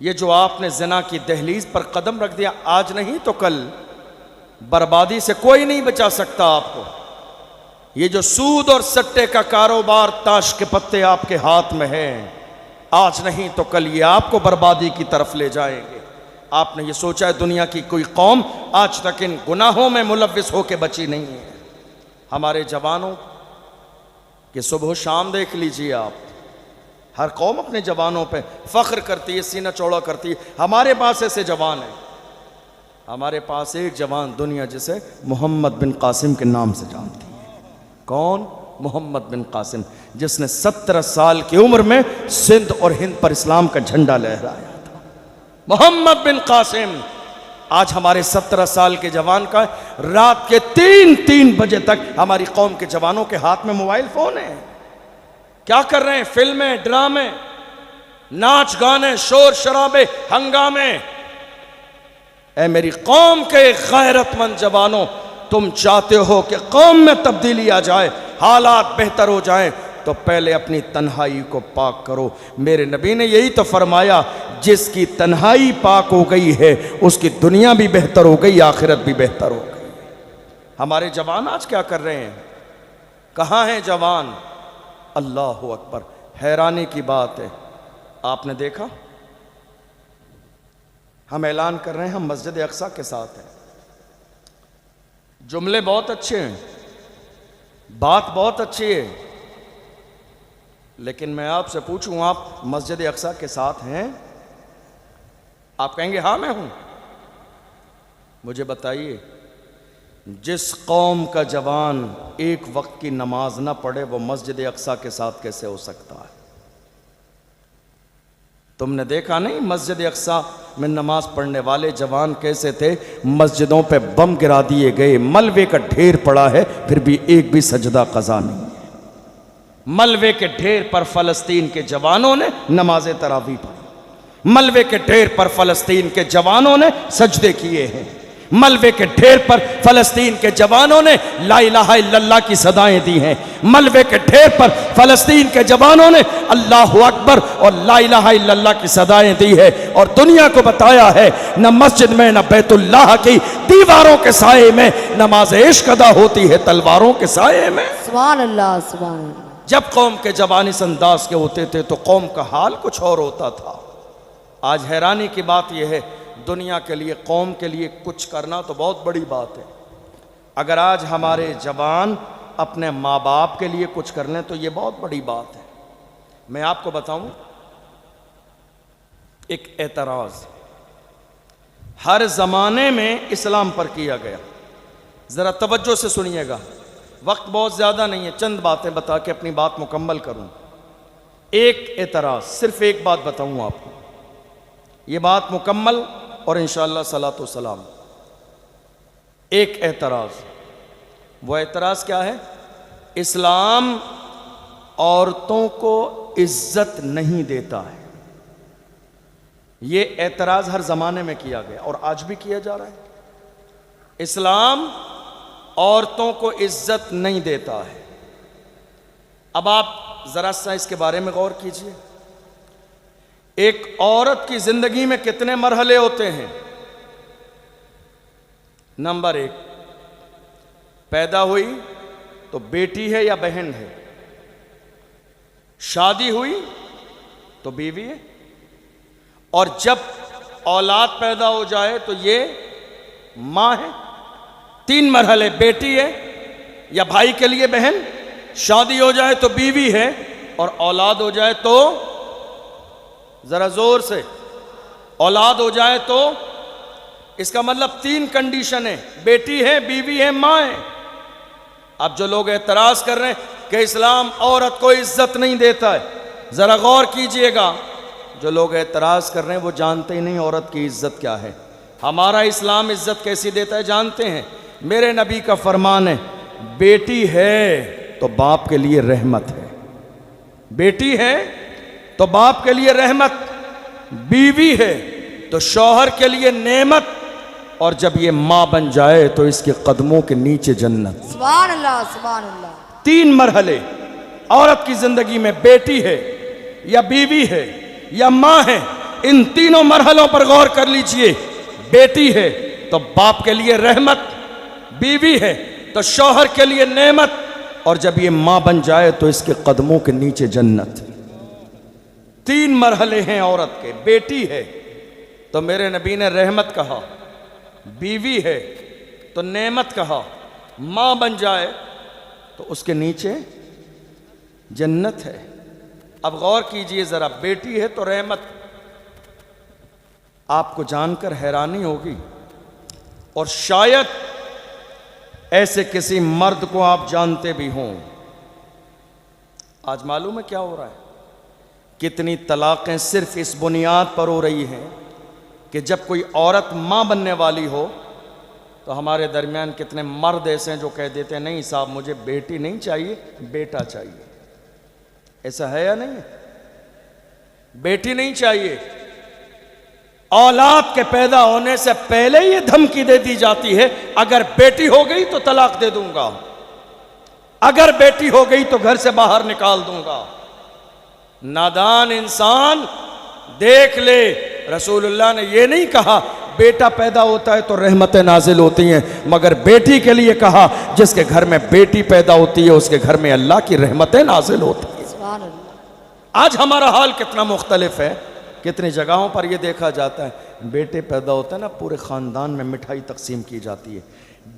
ये जो आपने ज़िना की दहलीज पर कदम रख दिया, आज नहीं तो कल बर्बादी से कोई नहीं बचा सकता आपको। ये जो सूद और सट्टे का कारोबार, ताश के पत्ते आपके हाथ में है, आज नहीं तो कल ये आपको बर्बादी की तरफ ले जाएंगे। आपने ये सोचा है दुनिया की कोई कौम आज तक इन गुनाहों में मुलव्विस होकर बची नहीं है? हमारे जवानों कि सुबह शाम देख लीजिए आप, हर कौम अपने जवानों पे फख्र करती है, सीना चौड़ा करती है। हमारे पास ऐसे जवान हैं, हमारे पास एक जवान दुनिया जिसे मोहम्मद बिन कासिम के नाम से जानती है। कौन? मोहम्मद बिन कासिम, जिसने 17 साल की उम्र में सिंध और हिंद पर इस्लाम का झंडा लहराया था। मोहम्मद बिन कासिम आज हमारे 17 साल के जवान का रात के 3-3 बजे तक हमारी कौम के जवानों के हाथ में मोबाइल फोन है। क्या कर रहे हैं? फिल्में, ड्रामे, नाच गाने, शोर शराबे, हंगामे। ऐ मेरी कौम के गैरतमंद जवानों, तुम चाहते हो कि कौम में तब्दीली आ जाए, हालात बेहतर हो जाएं, तो पहले अपनी तन्हाई को पाक करो। मेरे नबी ने यही तो फरमाया, जिसकी तन्हाई पाक हो गई है उसकी दुनिया भी बेहतर हो गई, आखिरत भी बेहतर हो गई। हमारे जवान आज क्या कर रहे हैं? कहाँ हैं जवान? अल्लाह अकबर। हैरानी की बात है, आपने देखा, हम ऐलान कर रहे हैं हम मस्जिद अक्सा के साथ हैं, जुमले बहुत अच्छे हैं, बात बहुत अच्छी है, लेकिन मैं आपसे पूछूं, आप मस्जिद अक्सा के साथ हैं? आप कहेंगे हाँ मैं हूं। मुझे बताइए, जिस कौम का जवान एक वक्त की नमाज ना पढ़े वो मस्जिद अक्सा के साथ कैसे हो सकता है? तुमने देखा नहीं मस्जिद अक्सा में नमाज पढ़ने वाले जवान कैसे थे, मस्जिदों पे बम गिरा दिए गए, मलबे का ढेर पड़ा है, फिर भी एक भी सजदा कज़ा नहीं है। मलबे के ढेर पर फ़लस्तीन के जवानों ने नमाज तरावी पढ़ी, मलबे के ढेर पर फ़लस्तीन के जवानों ने सजदे किए हैं, मलबे के ढेर पर फ़लस्तीन के जवानों ने ला इलाहा इल्लल्लाह की सदाएं दी हैं, मलबे के ढेर पर फ़लस्तीन के जवानों ने अल्लाहु अकबर और ला इलाहा इल्लल्लाह की सदाएं दी है, और दुनिया को बताया है न मस्जिद में न बैतुल्लाह की दीवारों के साए में नमाज इश्क अदा होती है, तलवारों के साए में। सुभान अल्लाह, सुभान अल्लाह। जब कौम के जवान इस अंदाज के होते थे तो कौम का हाल कुछ और होता था। आज हैरानी की बात यह है, दुनिया के लिए कौम के लिए कुछ करना तो बहुत बड़ी बात है, अगर आज हमारे जवान अपने माँ बाप के लिए कुछ कर लें तो ये बहुत बड़ी बात है। मैं आपको बताऊं एक एतराज़ हर ज़माने में इस्लाम पर किया गया, ज़रा तवज्जो से सुनिएगा, वक्त बहुत ज़्यादा नहीं है, चंद बातें बता के अपनी बात मुकम्मल करूं। एक एतराज़, सिर्फ एक बात बताऊं आपको, ये बात मुकम्मल और इंशाअल्लाह सलातो सलाम। एक एतराज़, वो एतराज़ क्या है? इस्लाम औरतों को इज्जत नहीं देता है। ये एतराज़ हर ज़माने में किया गया और आज भी किया जा रहा है। इस्लाम औरतों को इज्जत नहीं देता है। अब आप ज़रा सा इसके बारे में गौर कीजिए। एक औरत की ज़िंदगी में कितने मरहले होते हैं? नंबर एक, पैदा हुई तो बेटी है या बहन है, शादी हुई तो बीवी है, और जब औलाद पैदा हो जाए तो ये माँ है। तीन मरहले, बेटी है या भाई के लिए बहन, शादी हो जाए तो बीवी है, और औलाद हो जाए तो, जरा जोर से, औलाद हो जाए तो, इसका मतलब तीन कंडीशन है, बेटी है, बीवी है, माँ है। अब जो लोग एतराज़ कर रहे हैं कि इस्लाम औरत को इज्जत नहीं देता है, ज़रा गौर कीजिएगा, जो लोग एतराज़ कर रहे हैं वो जानते ही नहीं औरत की इज्जत क्या है। हमारा इस्लाम इज्जत कैसी देता है जानते हैं? मेरे नबी का फरमान है, बेटी है तो बाप के लिए रहमत है, बेटी है तो बाप के लिए रहमत, बीवी है तो शौहर के लिए नेमत, और जब ये माँ बन जाए तो इसके कदमों के नीचे जन्नत। सुभान अल्लाह, सुभान अल्लाह। तीन मरहले औरत की जिंदगी में, बेटी है या बीवी है या माँ है, इन तीनों मरहलों पर गौर कर लीजिए। बेटी है तो बाप के लिए रहमत, बीवी है तो शौहर के लिए नेमत, और जब ये माँ बन जाए तो इसके कदमों के नीचे जन्नत। तीन मरहले हैं औरत के। बेटी है तो मेरे नबी ने रहमत कहा, बीवी है तो नेमत कहा, माँ बन जाए तो उसके नीचे जन्नत है। अब गौर कीजिए ज़रा, बेटी है तो रहमत, आपको जानकर हैरानी होगी, और शायद ऐसे किसी मर्द को आप जानते भी हों। आज मालूम है क्या हो रहा है? कितनी तलाक़ें सिर्फ इस बुनियाद पर हो रही हैं कि जब कोई औरत माँ बनने वाली हो तो हमारे दरमियान कितने मर्द ऐसे हैं जो कह देते हैं, नहीं साहब मुझे बेटी नहीं चाहिए, बेटा चाहिए। ऐसा है या नहीं? बेटी नहीं चाहिए। औलाद के पैदा होने से पहले ये धमकी दे दी जाती है, अगर बेटी हो गई तो तलाक दे दूंगा, अगर बेटी हो गई तो घर से बाहर निकाल दूंगा। नादान इंसान देख ले, रसूलुल्लाह ने ये नहीं कहा बेटा पैदा होता है तो रहमतें नाजिल होती हैं, मगर बेटी के लिए कहा जिसके घर में बेटी पैदा होती है उसके घर में अल्लाह की रहमतें नाजिल होती हैं। सुभान अल्लाह। आज हमारा हाल कितना मुख्तलिफ है। कितनी जगहों पर यह देखा जाता है, बेटे पैदा होते हैं ना, पूरे ख़ानदान में मिठाई तकसीम की जाती है।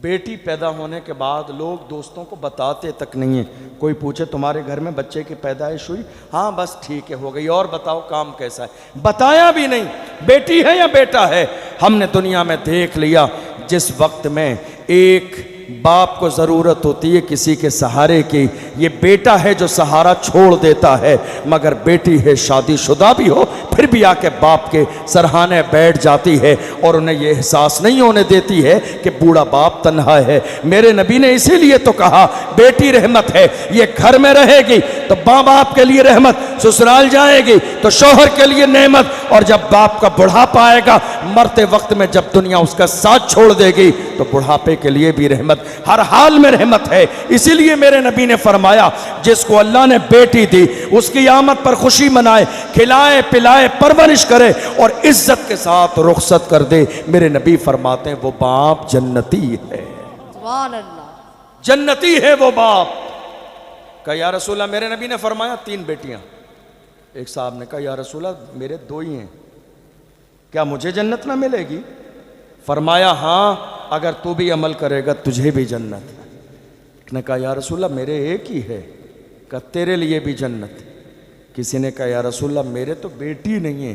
बेटी पैदा होने के बाद लोग दोस्तों को बताते तक नहीं है। कोई पूछे तुम्हारे घर में बच्चे की पैदाइश हुई? हाँ बस ठीक है, हो गई, और बताओ काम कैसा है? बताया भी नहीं बेटी है या बेटा है। हमने दुनिया में देख लिया, जिस वक्त में एक बाप को ज़रूरत होती है किसी के सहारे की ये बेटा है जो सहारा छोड़ देता है, मगर बेटी है शादीशुदा भी हो फिर भी आके बाप के सरहाने बैठ जाती है और उन्हें ये एहसास नहीं होने देती है कि बूढ़ा बाप तन्हा है। मेरे नबी ने इसीलिए तो कहा बेटी रहमत है, ये घर में रहेगी तो माँ बाप के लिए रहमत, ससुराल जाएगी तो शौहर के लिए नेमत, और जब बाप का बुढ़ापा आएगा मरते वक्त में जब दुनिया उसका साथ छोड़ देगी तो बुढ़ापे के लिए भी रहमत, हर हाल में रहमत है। इसीलिए मेरे नबी ने फरमाया जिसको अल्लाह ने बेटी दी उसकी आमद पर खुशी मनाए, खिलाए पिलाए परवरिश करे और इज्जत के साथ रुखसत कर दे। मेरे नबी फरमाते हैं वो बाप जन्नती है, सुभान अल्लाह, जन्नती है वो बाप। कहा या रसूला, मेरे नबी ने फरमाया 3 बेटियां। एक साहब ने कहा या रसूला मेरे 2 ही हैं, क्या मुझे जन्नत ना मिलेगी? फरमाया हाँ, अगर तू भी अमल करेगा तुझे भी जन्नत। ने कहा या रसूला मेरे एक ही है, कहा तेरे लिए भी जन्नत। किसी ने कहा या रसूला मेरे तो बेटी नहीं है।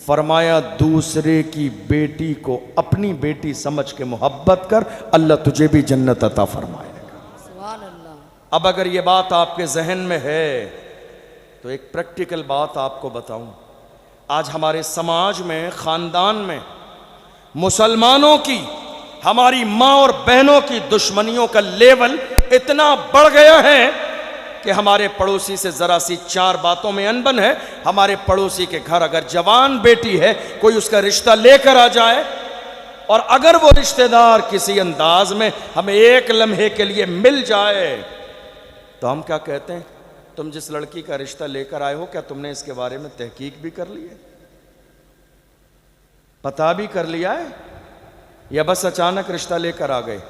फरमाया दूसरे की बेटी को अपनी बेटी समझ के मोहब्बत कर, अल्लाह तुझे भी जन्नत अता फरमाएगा। सुभान अल्लाह। अब अगर ये बात आपके जहन में है तो एक प्रैक्टिकल बात आपको बताऊं। आज हमारे समाज में, खानदान में मुसलमानों की, हमारी माँ और बहनों की दुश्मनियों का लेवल इतना बढ़ गया है कि हमारे पड़ोसी से जरा सी 4 बातों में अनबन है। हमारे पड़ोसी के घर अगर जवान बेटी है, कोई उसका रिश्ता लेकर आ जाए और अगर वो रिश्तेदार किसी अंदाज में हमें एक लम्हे के लिए मिल जाए तो हम क्या कहते हैं, तुम जिस लड़की का रिश्ता लेकर आए हो क्या तुमने इसके बारे में तहकीक भी कर ली है, पता भी कर लिया है, या बस अचानक रिश्ता लेकर आ गए?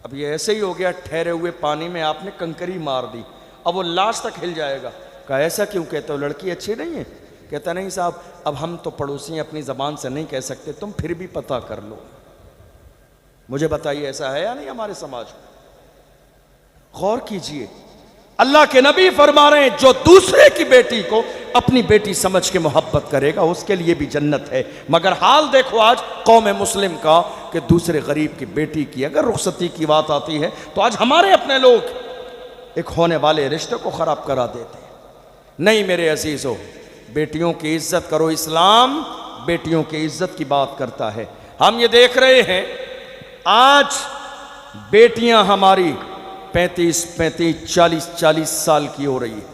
अब ये ऐसे ही हो गया, ठहरे हुए पानी में आपने कंकरी मार दी, अब वो लाश तक हिल जाएगा। कहा ऐसा क्यों कहते हो, लड़की अच्छी नहीं है? कहता नहीं साहब, अब हम तो पड़ोसी अपनी ज़बान से नहीं कह सकते, तुम फिर भी पता कर लो। मुझे बताइए ऐसा है या नहीं हमारे समाज में? गौर कीजिए, अल्लाह के नबी फरमा रहे हैं जो दूसरे की बेटी को अपनी बेटी समझ के मोहब्बत करेगा उसके लिए भी जन्नत है। मगर हाल देखो आज कौम मुस्लिम का कि दूसरे गरीब की बेटी की अगर रुखसती की बात आती है तो आज हमारे अपने लोग एक होने वाले रिश्ते को खराब करा देते हैं। नहीं मेरे अजीजों, बेटियों की इज्जत करो, इस्लाम बेटियों की इज्जत की बात करता है। हम ये देख रहे हैं आज बेटियां हमारी 35, 40 साल की हो रही है,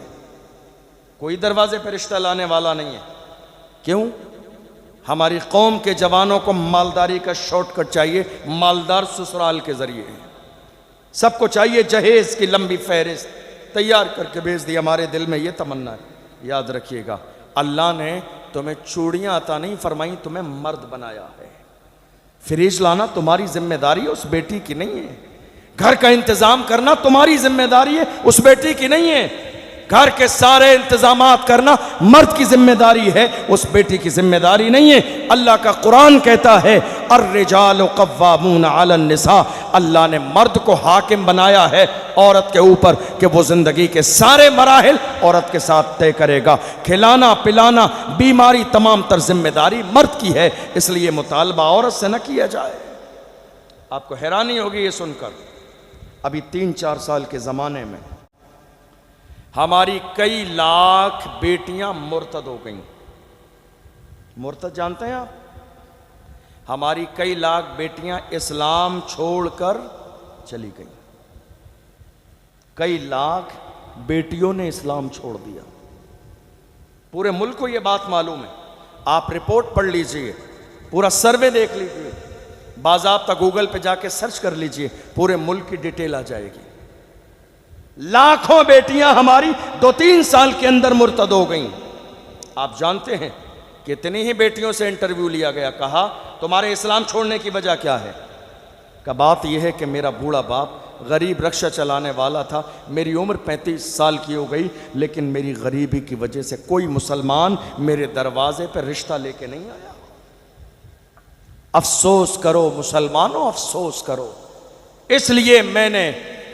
कोई दरवाजे पर रिश्ता लाने वाला नहीं है। क्यों? हमारी कौम के जवानों को मालदारी का शॉर्टकट चाहिए, मालदार ससुराल के जरिए सबको चाहिए जहेज की लंबी फहरिस्त तैयार करके भेज दी। हमारे दिल में ये तमन्ना है, याद रखिएगा अल्लाह ने तुम्हें चूड़ियां अता नहीं फरमाई, तुम्हें मर्द बनाया है। फ्रिज लाना तुम्हारी जिम्मेदारी है, उस बेटी की नहीं है। घर का इंतजाम करना तुम्हारी जिम्मेदारी है, उस बेटी की नहीं है। घर के सारे इंतजामात करना मर्द की जिम्मेदारी है, उस बेटी की जिम्मेदारी नहीं है। अल्लाह का कुरान कहता है अर्रिजालु कव्वामून अलन निसा, अल्लाह ने मर्द को हाकिम बनाया है औरत के ऊपर कि वो जिंदगी के सारे मराहिल औरत के साथ तय करेगा। खिलाना पिलाना बीमारी तमाम तर जिम्मेदारी मर्द की है, इसलिए मुतालबा औरत से न किया जाए। आपको हैरानी होगी ये सुनकर, अभी 3-4 साल के ज़माने में हमारी कई लाख बेटियां मुर्तद हो गईं। मुर्तद जानते हैं आप? हमारी कई लाख बेटियां इस्लाम छोड़कर चली गईं। कई लाख बेटियों ने इस्लाम छोड़ दिया। पूरे मुल्क को यह बात मालूम है, आप रिपोर्ट पढ़ लीजिए, पूरा सर्वे देख लीजिए, बाज़ाब्ता गूगल पे जाके सर्च कर लीजिए, पूरे मुल्क की डिटेल आ जाएगी। लाखों बेटियां हमारी 2-3 साल के अंदर मुर्तद हो गईं। आप जानते हैं कितनी ही बेटियों से इंटरव्यू लिया गया, कहा तुम्हारे इस्लाम छोड़ने की वजह क्या है? का बात यह है कि मेरा बूढ़ा बाप गरीब रक्षा चलाने वाला था, मेरी उम्र 35 साल की हो गई, लेकिन मेरी गरीबी की वजह से कोई मुसलमान मेरे दरवाजे पर रिश्ता लेके नहीं आया। अफसोस करो मुसलमानों, अफसोस करो। इसलिए मैंने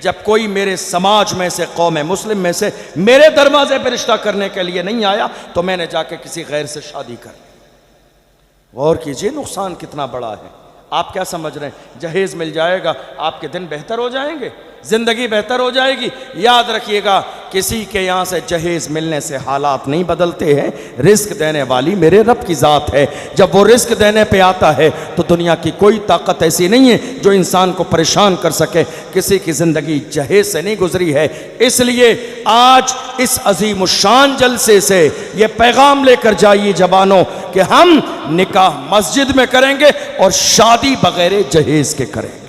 जब कोई मेरे समाज में से, कौम मुस्लिम में से मेरे दरवाजे पर रिश्ता करने के लिए नहीं आया तो मैंने जाके किसी गैर से शादी कर ली। गौर कीजिए नुकसान कितना बड़ा है। आप क्या समझ रहे हैं जहेज मिल जाएगा आपके दिन बेहतर हो जाएंगे? जिंदगी बेहतर हो जाएगी। याद रखिएगा, किसी के यहाँ से जहेज मिलने से हालात नहीं बदलते हैं, रिस्क देने वाली मेरे रब की ज़ात है। जब वो रिस्क देने पे आता है तो दुनिया की कोई ताकत ऐसी नहीं है जो इंसान को परेशान कर सके। किसी की ज़िंदगी जहेज से नहीं गुजरी है। इसलिए आज इस अजीम शान जलसे से ये पैगाम लेकर जाइए जवानों कि हम निकाह मस्जिद में करेंगे और शादी बगैर जहेज के करेंगे।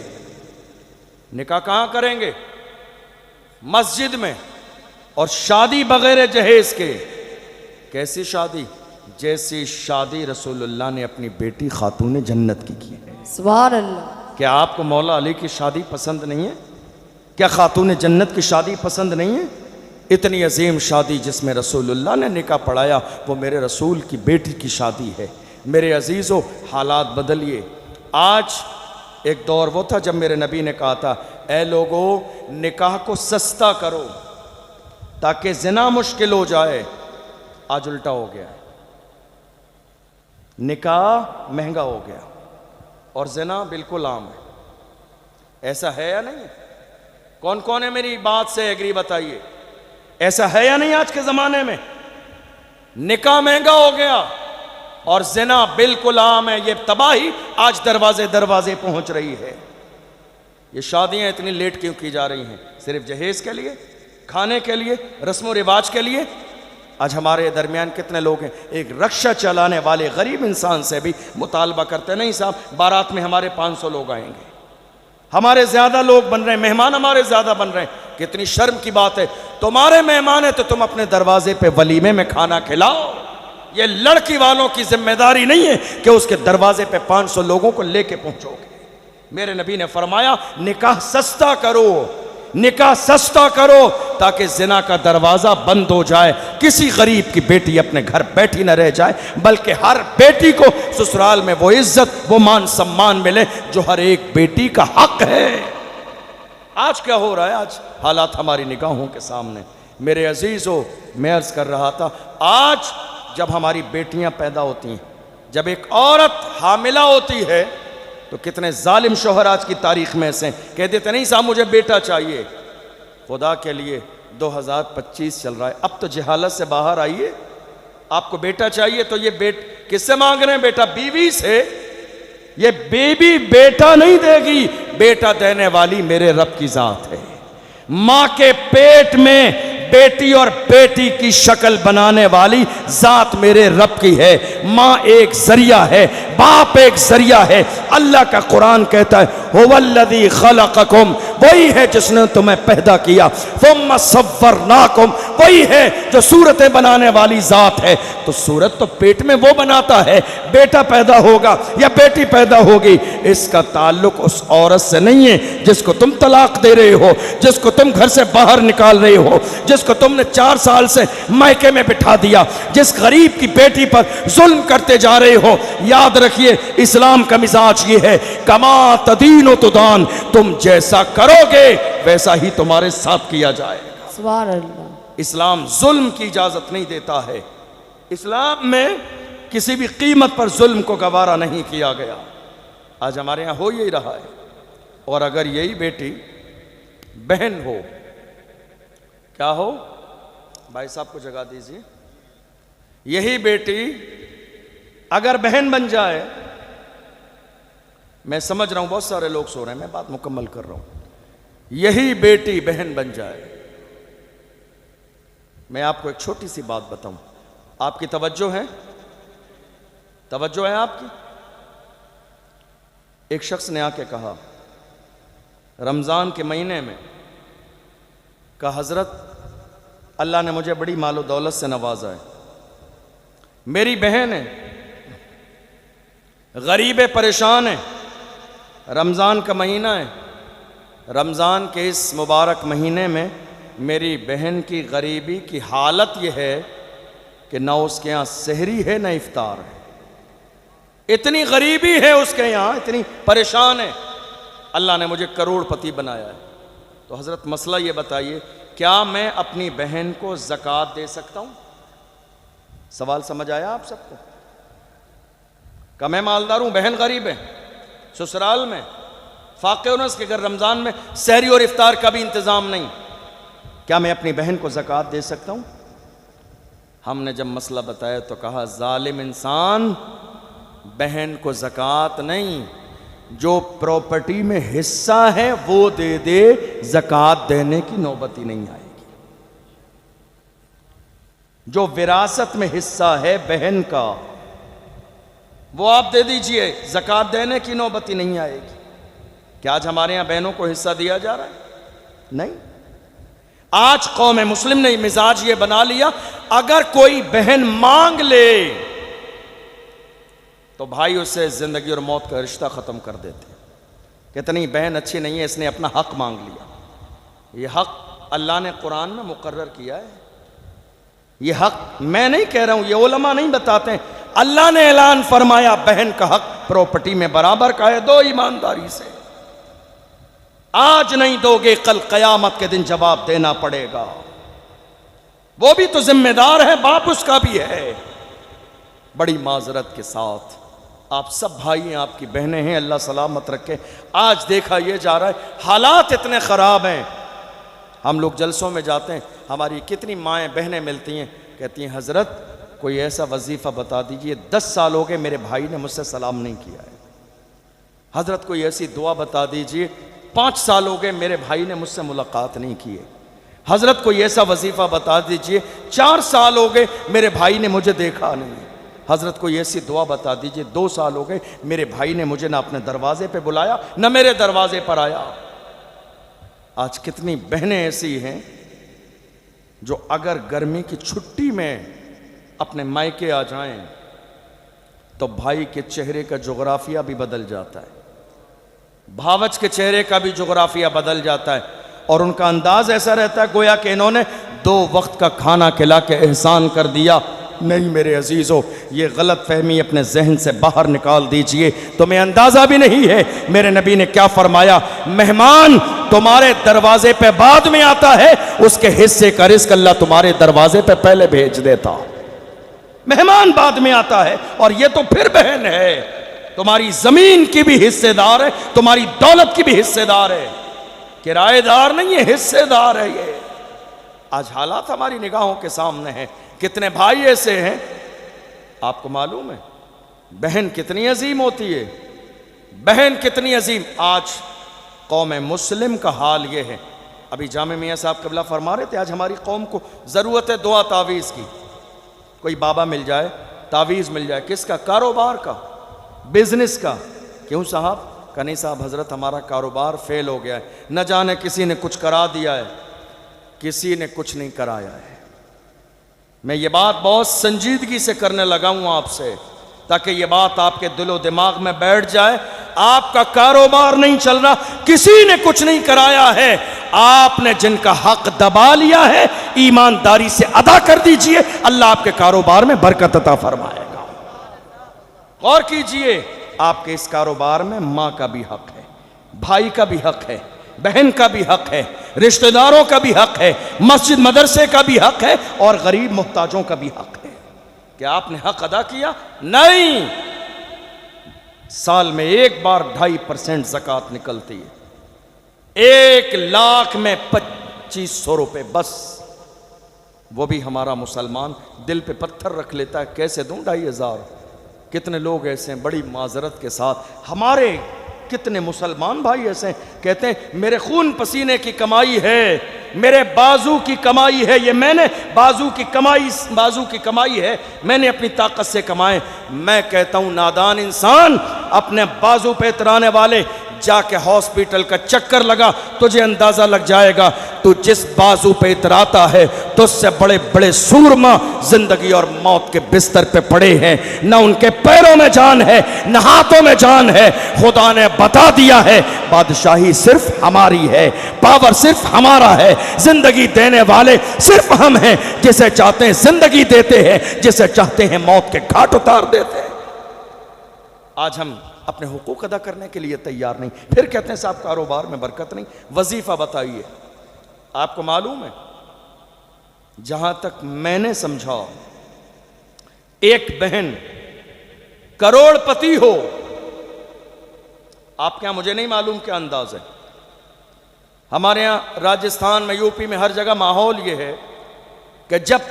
निकाह कहाँ करेंगे? मस्जिद में, और शादी बगैर जहेज के। कैसी शादी? जैसी शादी रसूलुल्लाह ने अपनी बेटी खातून जन्नत की है। सुभान अल्लाह। क्या आपको मौला अली की शादी पसंद नहीं है? क्या खातून जन्नत की शादी पसंद नहीं है? इतनी अजीम शादी जिसमें रसूलुल्लाह ने निकाह पढ़ाया, वो मेरे रसूल की बेटी की शादी है। मेरे अजीज़ों, हालात बदलिए। आज एक दौर वो था जब मेरे नबी ने कहा था, ए लोगों, निकाह को सस्ता करो ताकि जिना मुश्किल हो जाए। आज उल्टा हो गया, निकाह महंगा हो गया और जिना बिल्कुल आम है। ऐसा है या नहीं? कौन कौन है मेरी बात से एग्री बताइए? ऐसा है या नहीं? आज के ज़माने में निकाह महंगा हो गया और जिना बिल्कुल आम है। ये तबाही आज दरवाजे दरवाजे पहुंच रही है। ये शादियां इतनी लेट क्यों की जा रही हैं? सिर्फ जहेज के लिए, खाने के लिए, रस्म व रिवाज के लिए। आज हमारे दरमियान कितने लोग हैं, एक रक्षा चलाने वाले गरीब इंसान से भी मुतालबा करते, नहीं साहब बारात में हमारे 500 लोग आएंगे, हमारे ज़्यादा लोग बन रहे हैं, मेहमान हमारे ज़्यादा बन रहे हैं। कितनी शर्म की बात है। तुम्हारे मेहमान है तो तुम अपने दरवाजे पे वलीमे में खाना खिलाओ। ये लड़की वालों की जिम्मेदारी नहीं है कि उसके दरवाजे पे 500 लोगों को लेके पहुंचोगे। मेरे नबी ने फरमाया, निकाह सस्ता करो, निकाह सस्ता करो ताकि जिना का दरवाजा बंद हो जाए। किसी गरीब की बेटी अपने घर बैठी न रह जाए, बल्कि हर बेटी को ससुराल में वो इज्जत, वो मान सम्मान मिले जो हर एक बेटी का हक है। आज क्या हो रहा है? आज हालात हमारी निगाहों के सामने। मेरे अजीजों, मैं अर्ज कर रहा था, आज जब हमारी बेटियां पैदा होती हैं, जब एक औरत हामिला होती है, तो कितने जालिम शोहर आज की तारीख में से कह देते, नहीं साहब मुझे बेटा चाहिए। खुदा के लिए 2025 चल रहा है, अब तो जहालत से बाहर आइए। आपको बेटा चाहिए तो ये किससे मांग रहे हैं? बेटा बीवी से। ये बेबी बेटा नहीं देगी, बेटा देने वाली मेरे रब की जात है। मां के पेट में बेटी और बेटी की शक्ल बनाने वाली जात मेरे रब की है। मां एक जरिया है, बाप एक जरिया है। अल्लाह का कुरान कहता है, हुवल्लज़ी खलक़कुम, वही है जिसने तुम्हें पैदा किया, सुम्मा सव्वरनाकुम, वही है जो सूरतें बनाने वाली जात है। तो सूरत तो पेट में वो बनाता है। बेटा पैदा होगा या बेटी पैदा होगी, इसका ताल्लुक उस औरत से नहीं है जिसको तुम तलाक दे रहे हो, जिसको तुम घर से बाहर निकाल रहे हो, जिसको तुमने 4 साल से मायके में बिठा दिया, जिस गरीब की बेटी पर जुल्म करते जा रहे हो। याद रखिए, इस्लाम का मिजाज ये है, कमा तदीन तुदान, तुम जैसा करोगे वैसा ही तुम्हारे साथ किया जाएगा। सुभान अल्लाह। इस्लाम जुल्म की इजाजत नहीं देता है। इस्लाम में किसी भी कीमत पर जुल्म को गवारा नहीं किया गया। आज हमारे यहाँ हो यही रहा है। और अगर यही बेटी बहन हो, क्या हो? भाई साहब को जगा दीजिए। यही बेटी अगर बहन बन जाए, मैं समझ रहा हूं बहुत सारे लोग सो रहे हैं, मैं बात मुकम्मल कर रहा हूं। यही बेटी बहन बन जाए, मैं आपको एक छोटी सी बात बताऊं। आपकी तवज्जो है? तवज्जो है आपकी? एक शख्स ने आके कहा रमज़ान के महीने में, कहा हज़रत अल्लाह ने मुझे बड़ी मालो दौलत से नवाजा है, मेरी बहन है, गरीब है, परेशान है, रमज़ान का महीना है, रमज़ान के इस मुबारक महीने में मेरी बहन की गरीबी की हालत यह है कि ना उसके यहाँ सहरी है ना इफ्तार है। इतनी गरीबी है उसके यहाँ, इतनी परेशान है। अल्लाह ने मुझे करोड़पति बनाया है। तो हज़रत मसला ये बताइए, क्या मैं अपनी बहन को ज़कात दे सकता हूँ? सवाल समझ आया आप सबको? क्या मैं मालदार हूँ, बहन गरीब है, ससुराल में फाक़े उनस के घर रमज़ान में सहरी और इफ्तार का भी इंतज़ाम नहीं, क्या मैं अपनी बहन को ज़कात दे सकता हूँ? हमने जब मसला बताया तो कहा जालिम इंसान, बहन को ज़कात नहीं, जो प्रॉपर्टी में हिस्सा है वो दे दे, ज़कात देने की नौबत ही नहीं आएगी। जो विरासत में हिस्सा है बहन का वो आप दे दीजिए, ज़कात देने की नौबत ही नहीं आएगी। क्या आज हमारे यहां बहनों को हिस्सा दिया जा रहा है? नहीं। आज कौम मुस्लिम ने मिजाज ये बना लिया, अगर कोई बहन मांग ले तो भाई उससे जिंदगी और मौत का रिश्ता खत्म कर देते हैं। कहते नहीं बहन अच्छी नहीं है, इसने अपना हक मांग लिया। ये हक अल्लाह ने कुरान में मुकर्रर किया है। ये हक मैं नहीं कह रहा हूं, ये उलमा नहीं बताते हैं, अल्लाह ने ऐलान फरमाया बहन का हक प्रॉपर्टी में बराबर का है। दो ईमानदारी से, आज नहीं दोगे कल कयामत के दिन जवाब देना पड़ेगा। वो भी तो जिम्मेदार है, बाप उसका भी है। बड़ी माजरत के साथ आप सब भाई हैं, आपकी बहनें हैं, अल्लाह सलामत रखे। आज देखा यह जा रहा है, हालात इतने ख़राब हैं। हम लोग जलसों में जाते हैं, हमारी कितनी माएँ बहनें मिलती हैं, कहती हैं हज़रत कोई ऐसा वजीफ़ा बता दीजिए, 10 साल हो गए मेरे भाई ने मुझसे सलाम नहीं किया है। हज़रत कोई ऐसी दुआ बता दीजिए, 5 साल हो गए मेरे भाई ने मुझसे मुलाकात नहीं की है। हज़रत कोई ऐसा वजीफ़ा बता दीजिए, 4 साल हो गए मेरे भाई ने मुझे देखा नहीं है। हज़रत कोई ऐसी दुआ बता दीजिए, 2 साल हो गए मेरे भाई ने मुझे ना अपने दरवाजे पे बुलाया ना मेरे दरवाजे पर आया। आज कितनी बहनें ऐसी हैं जो अगर गर्मी की छुट्टी में अपने मायके आ जाएं तो भाई के चेहरे का जोग्राफिया भी बदल जाता है, भावच के चेहरे का भी जोग्राफिया बदल जाता है, और उनका अंदाज ऐसा रहता है गोया कि इन्होंने 2 वक्त का खाना खिला के एहसान कर दिया। नहीं मेरे अजीज़ों, ये गलत फहमी अपने जहन से बाहर निकाल दीजिए। तुम्हें अंदाज़ा भी नहीं है मेरे नबी ने क्या फरमाया, मेहमान तुम्हारे दरवाजे पे बाद में आता है, उसके हिस्से का रिस्क अल्लाह तुम्हारे दरवाजे पे पहले भेज देता। मेहमान बाद में आता है, और ये तो फिर बहन है, तुम्हारी जमीन की भी हिस्सेदार है, तुम्हारी दौलत की भी हिस्सेदार है, किराएदार नहीं है, हिस्सेदार है। ये आज हालात हमारी निगाहों के सामने हैं। कितने भाई ऐसे हैं, आपको मालूम है बहन कितनी अजीम होती है, बहन कितनी अजीम। आज कौम मुस्लिम का हाल ये है। अभी जामे मियाँ साहब क़िबला फरमा रहे थे, आज हमारी कौम को ज़रूरत है दुआ तावीज़ की। कोई बाबा मिल जाए, तावीज़ मिल जाए, किसका? कारोबार का, बिजनेस का। क्यों साहब? कहीं साहब हज़रत हमारा कारोबार फेल हो गया है, न जाने किसी ने कुछ करा दिया है, किसी ने कुछ नहीं कराया है। मैं ये बात बहुत संजीदगी से करने लगा हूं आपसे, ताकि ये बात आपके दिलो दिमाग में बैठ जाए। आपका कारोबार नहीं चल रहा, किसी ने कुछ नहीं कराया है, आपने जिनका हक दबा लिया है, ईमानदारी से अदा कर दीजिए, अल्लाह आपके कारोबार में बरकत अता फरमाएगा। गौर कीजिए, आपके इस कारोबार में माँ का भी हक है, भाई का भी हक है, बहन का भी हक है, रिश्तेदारों का भी हक है, मस्जिद मदरसे का भी हक है, और गरीब मुहताजों का भी हक है। क्या आपने हक अदा किया? नहीं। साल में एक बार 2.5% ज़कात निकलती है, 1 लाख में 2500 रुपये बस। वो भी हमारा मुसलमान दिल पे पत्थर रख लेता है, कैसे दूं 2,500? कितने लोग ऐसे हैं, बड़ी माजरत के साथ हमारे कितने मुसलमान भाई ऐसे हैं, कहते हैं मेरे खून पसीने की कमाई है, मेरे बाजू की कमाई है, ये मैंने बाजू की कमाई है, मैंने अपनी ताकत से कमाए। मैं कहता हूं नादान इंसान, अपने बाजू पे इतराने वाले, जाके हॉस्पिटल का चक्कर लगा, तुझे अंदाजा लग जाएगा तू जिस बाजू पे इतराता है तुझसे बड़े बड़े सूरमा जिंदगी और मौत के बिस्तर पे पड़े हैं, ना उनके पैरों में जान है ना हाथों में जान है। खुदा ने बता दिया है बादशाही सिर्फ हमारी है, पावर सिर्फ हमारा है, जिंदगी देने वाले सिर्फ हम हैं, जिसे चाहते हैं जिंदगी देते हैं, जिसे चाहते हैं मौत के घाट उतार देते हैं। आज हम अपने हुकूक अदा करने के लिए तैयार नहीं, फिर कहते हैं साहब कारोबार में बरकत नहीं। वजीफा बताइए, आपको मालूम है जहां तक मैंने समझा, एक बहन करोड़पति हो, आपके यहाँ मुझे नहीं मालूम क्या अंदाज है, हमारे यहाँ राजस्थान में, यूपी में, हर जगह माहौल ये है कि जब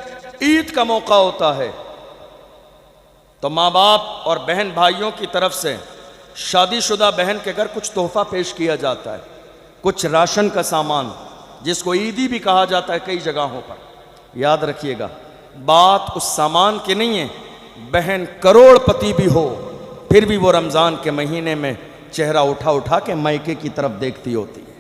ईद का मौका होता है तो माँ बाप और बहन भाइयों की तरफ से शादीशुदा बहन के घर कुछ तोहफा पेश किया जाता है, कुछ राशन का सामान, जिसको ईदी भी कहा जाता है कई जगहों पर। याद रखिएगा, बात उस सामान की नहीं है। बहन करोड़पति भी हो फिर भी वो रमज़ान के महीने में चेहरा उठा उठा के मायके की तरफ देखती होती है,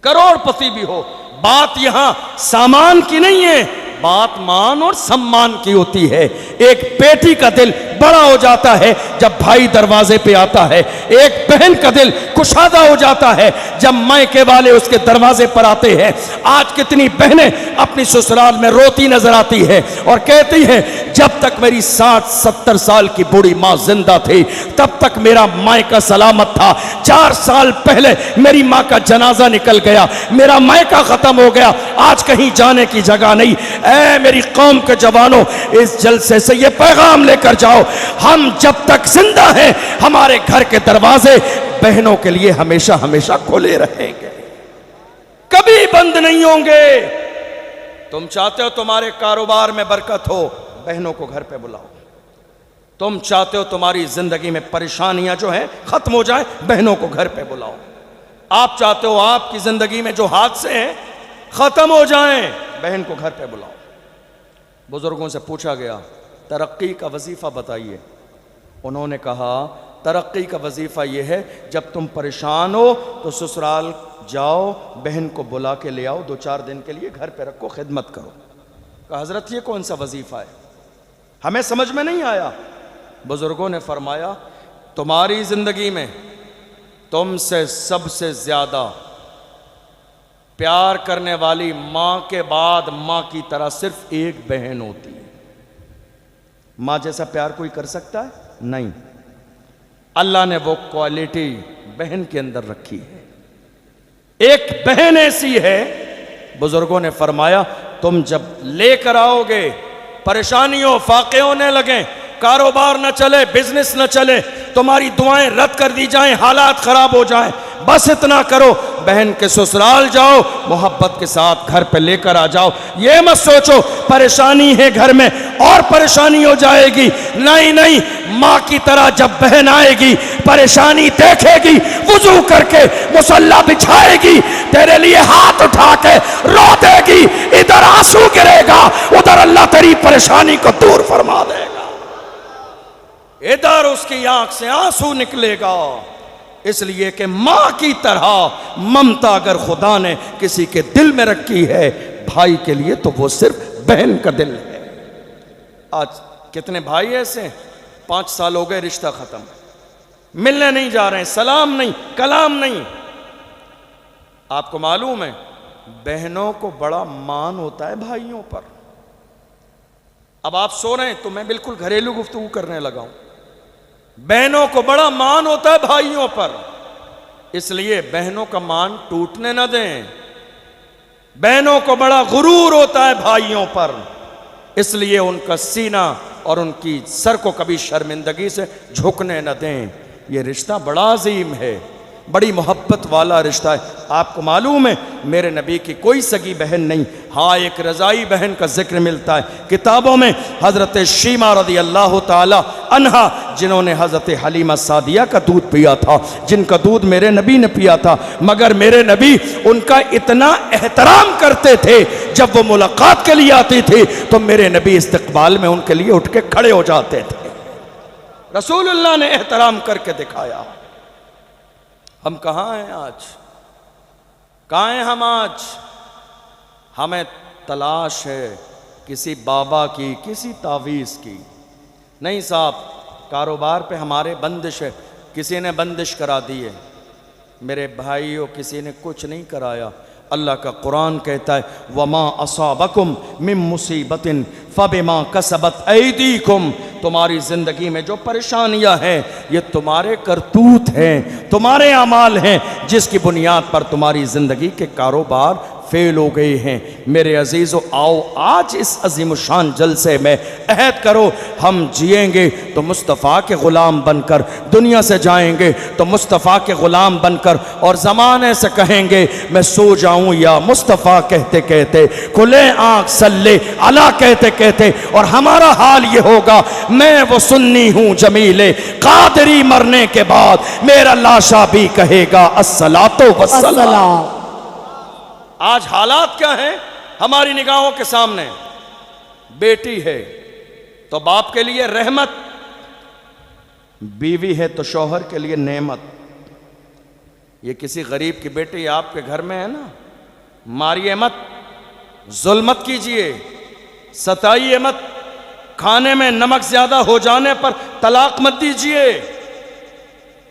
करोड़पति भी हो। बात यहां सामान की नहीं है, बात मान और सम्मान की होती है। एक बेटी का दिल बड़ा हो जाता है जब भाई दरवाजे पे आता है, एक बहन का दिल कुशादा हो जाता है जब मायके वाले उसके दरवाजे पर आते हैं। आज कितनी बहनें अपनी ससुराल में रोती नजर आती है और कहती है, जब तक मेरी 60-70 साल की बूढ़ी माँ जिंदा थी तब तक मेरा मायका सलामत था। 4 साल पहले मेरी माँ का जनाजा निकल गया, मेरा मायका खत्म हो गया, आज कहीं जाने की जगह नहीं। ऐ मेरी कौम के जवानों, इस जलसे से ये पैगाम लेकर जाओ, हम जब तक जिंदा हैं हमारे घर के दरवाजे बहनों के लिए हमेशा हमेशा खुले रहेंगे, कभी बंद नहीं होंगे। तुम चाहते हो तुम्हारे कारोबार में बरकत हो, बहनों को घर पे बुलाओ। तुम चाहते हो तुम्हारी जिंदगी में परेशानियां जो हैं खत्म हो जाए, बहनों को घर पे बुलाओ। आप चाहते हो आपकी जिंदगी में जो हादसे हैं खत्म हो जाएं, बहन को घर पे बुलाओ। बुजुर्गों से पूछा गया, तरक्की का वजीफा बताइए। उन्होंने कहा, तरक्की का वजीफा यह है जब तुम परेशान हो तो ससुराल जाओ, बहन को बुला के ले आओ, 2-4 दिन के लिए घर पे रखो, खिदमत करो। कहा, हजरत ये कौन सा वजीफा है, हमें समझ में नहीं आया। बुजुर्गों ने फरमाया, तुम्हारी जिंदगी में तुमसे सबसे ज्यादा प्यार करने वाली मां के बाद मां की तरह सिर्फ एक बहन होती है। मां जैसा प्यार कोई कर सकता है? नहीं। अल्लाह ने वो क्वालिटी बहन के अंदर रखी है। एक बहन ऐसी है, बुजुर्गों ने फरमाया, तुम जब लेकर आओगे, परेशानियों फाके होने लगे, कारोबार न चले, बिजनेस न चले, तुम्हारी दुआएं रद्द कर दी जाएं, हालात खराब हो जाएं, बस इतना करो, बहन के ससुराल जाओ, मोहब्बत के साथ घर पे लेकर आ जाओ। ये मत सोचो परेशानी है घर में और परेशानी हो जाएगी। नहीं नहीं, माँ की तरह जब बहन आएगी, परेशानी देखेगी, वुजू करके मुसल्ला बिछाएगी, तेरे लिए हाथ उठा के रो देगी, इधर आंसू गिरेगा, उधर अल्लाह तेरी परेशानी को दूर फरमा देगा, इधर उसकी आंख से आंसू निकलेगा। इसलिए कि मां की तरह ममता अगर खुदा ने किसी के दिल में रखी है भाई के लिए, तो वो सिर्फ बहन का दिल है। आज कितने भाई ऐसे, 5 साल हो गए, रिश्ता खत्म, मिलने नहीं जा रहे हैं, सलाम नहीं, कलाम नहीं। आपको मालूम है, बहनों को बड़ा मान होता है भाइयों पर। अब आप सो रहे हैं तो मैं बिल्कुल घरेलू गुफ्तगू करने लगा हूं। बहनों को बड़ा मान होता है भाइयों पर, इसलिए बहनों का मान टूटने न दें। बहनों को बड़ा गुरूर होता है भाइयों पर, इसलिए उनका सीना और उनकी सर को कभी शर्मिंदगी से झुकने न दें। यह रिश्ता बड़ा अजीम है, बड़ी मोहब्बत वाला रिश्ता है। आपको मालूम है, मेरे नबी की कोई सगी बहन नहीं। हाँ, एक रज़ाई बहन का जिक्र मिलता है किताबों में, हज़रत शीमा रज़ी अल्लाह ताला अन्हा, जिन्होंने हज़रत हलीमा सादिया का दूध पिया था, जिनका दूध मेरे नबी ने पिया था, मगर मेरे नबी उनका इतना एहतराम करते थे, जब वो मुलाकात के लिए आती थी तो मेरे नबी इस्तकबाल में उनके लिए उठ के खड़े हो जाते थे। रसूलुल्लाह ने एहतराम करके दिखाया। हम कहाँ हैं आज, कहाँ हैं हम आज? हमें तलाश है किसी बाबा की, किसी तावीज़ की। नहीं साहब, कारोबार पे हमारे बंदिश है, किसी ने बंदिश करा दी है। मेरे भाइयों, किसी ने कुछ नहीं कराया। अल्लाह का कुरान कहता है, वमा असाबकुम मिन मुसीबतिन फबिमा कसबत ऐदीकुम। तुम्हारी ज़िंदगी में जो परेशानियां हैं, ये तुम्हारे करतूत हैं, तुम्हारे अमाल हैं, जिसकी बुनियाद पर तुम्हारी ज़िंदगी के कारोबार फेल हो गए हैं। मेरे अजीज़ों, आओ आज इस अजीमुशान जलसे में अहद करो, हम जिएंगे तो मुस्तफ़ा के ग़ुलाम बनकर, दुनिया से जाएंगे तो मुस्तफ़ा के ग़ुलाम बनकर, और ज़माने से कहेंगे मैं सो जाऊं या मुस्तफ़ा कहते कहते, खुले आँख सल्ले अला कहते कहते। और हमारा हाल ये होगा, मैं वो सुन्नी हूँ जमीले कादरी, मरने के बाद मेरा लाशा भी कहेगा अस्सलातो वस्सलाम। आज हालात क्या हैं हमारी निगाहों के सामने? बेटी है तो बाप के लिए रहमत, बीवी है तो शौहर के लिए नेमत। ये किसी गरीब की बेटी आपके घर में है ना, मारिए मत, जुल्म मत कीजिए, सताइए मत, खाने में नमक ज्यादा हो जाने पर तलाक मत दीजिए।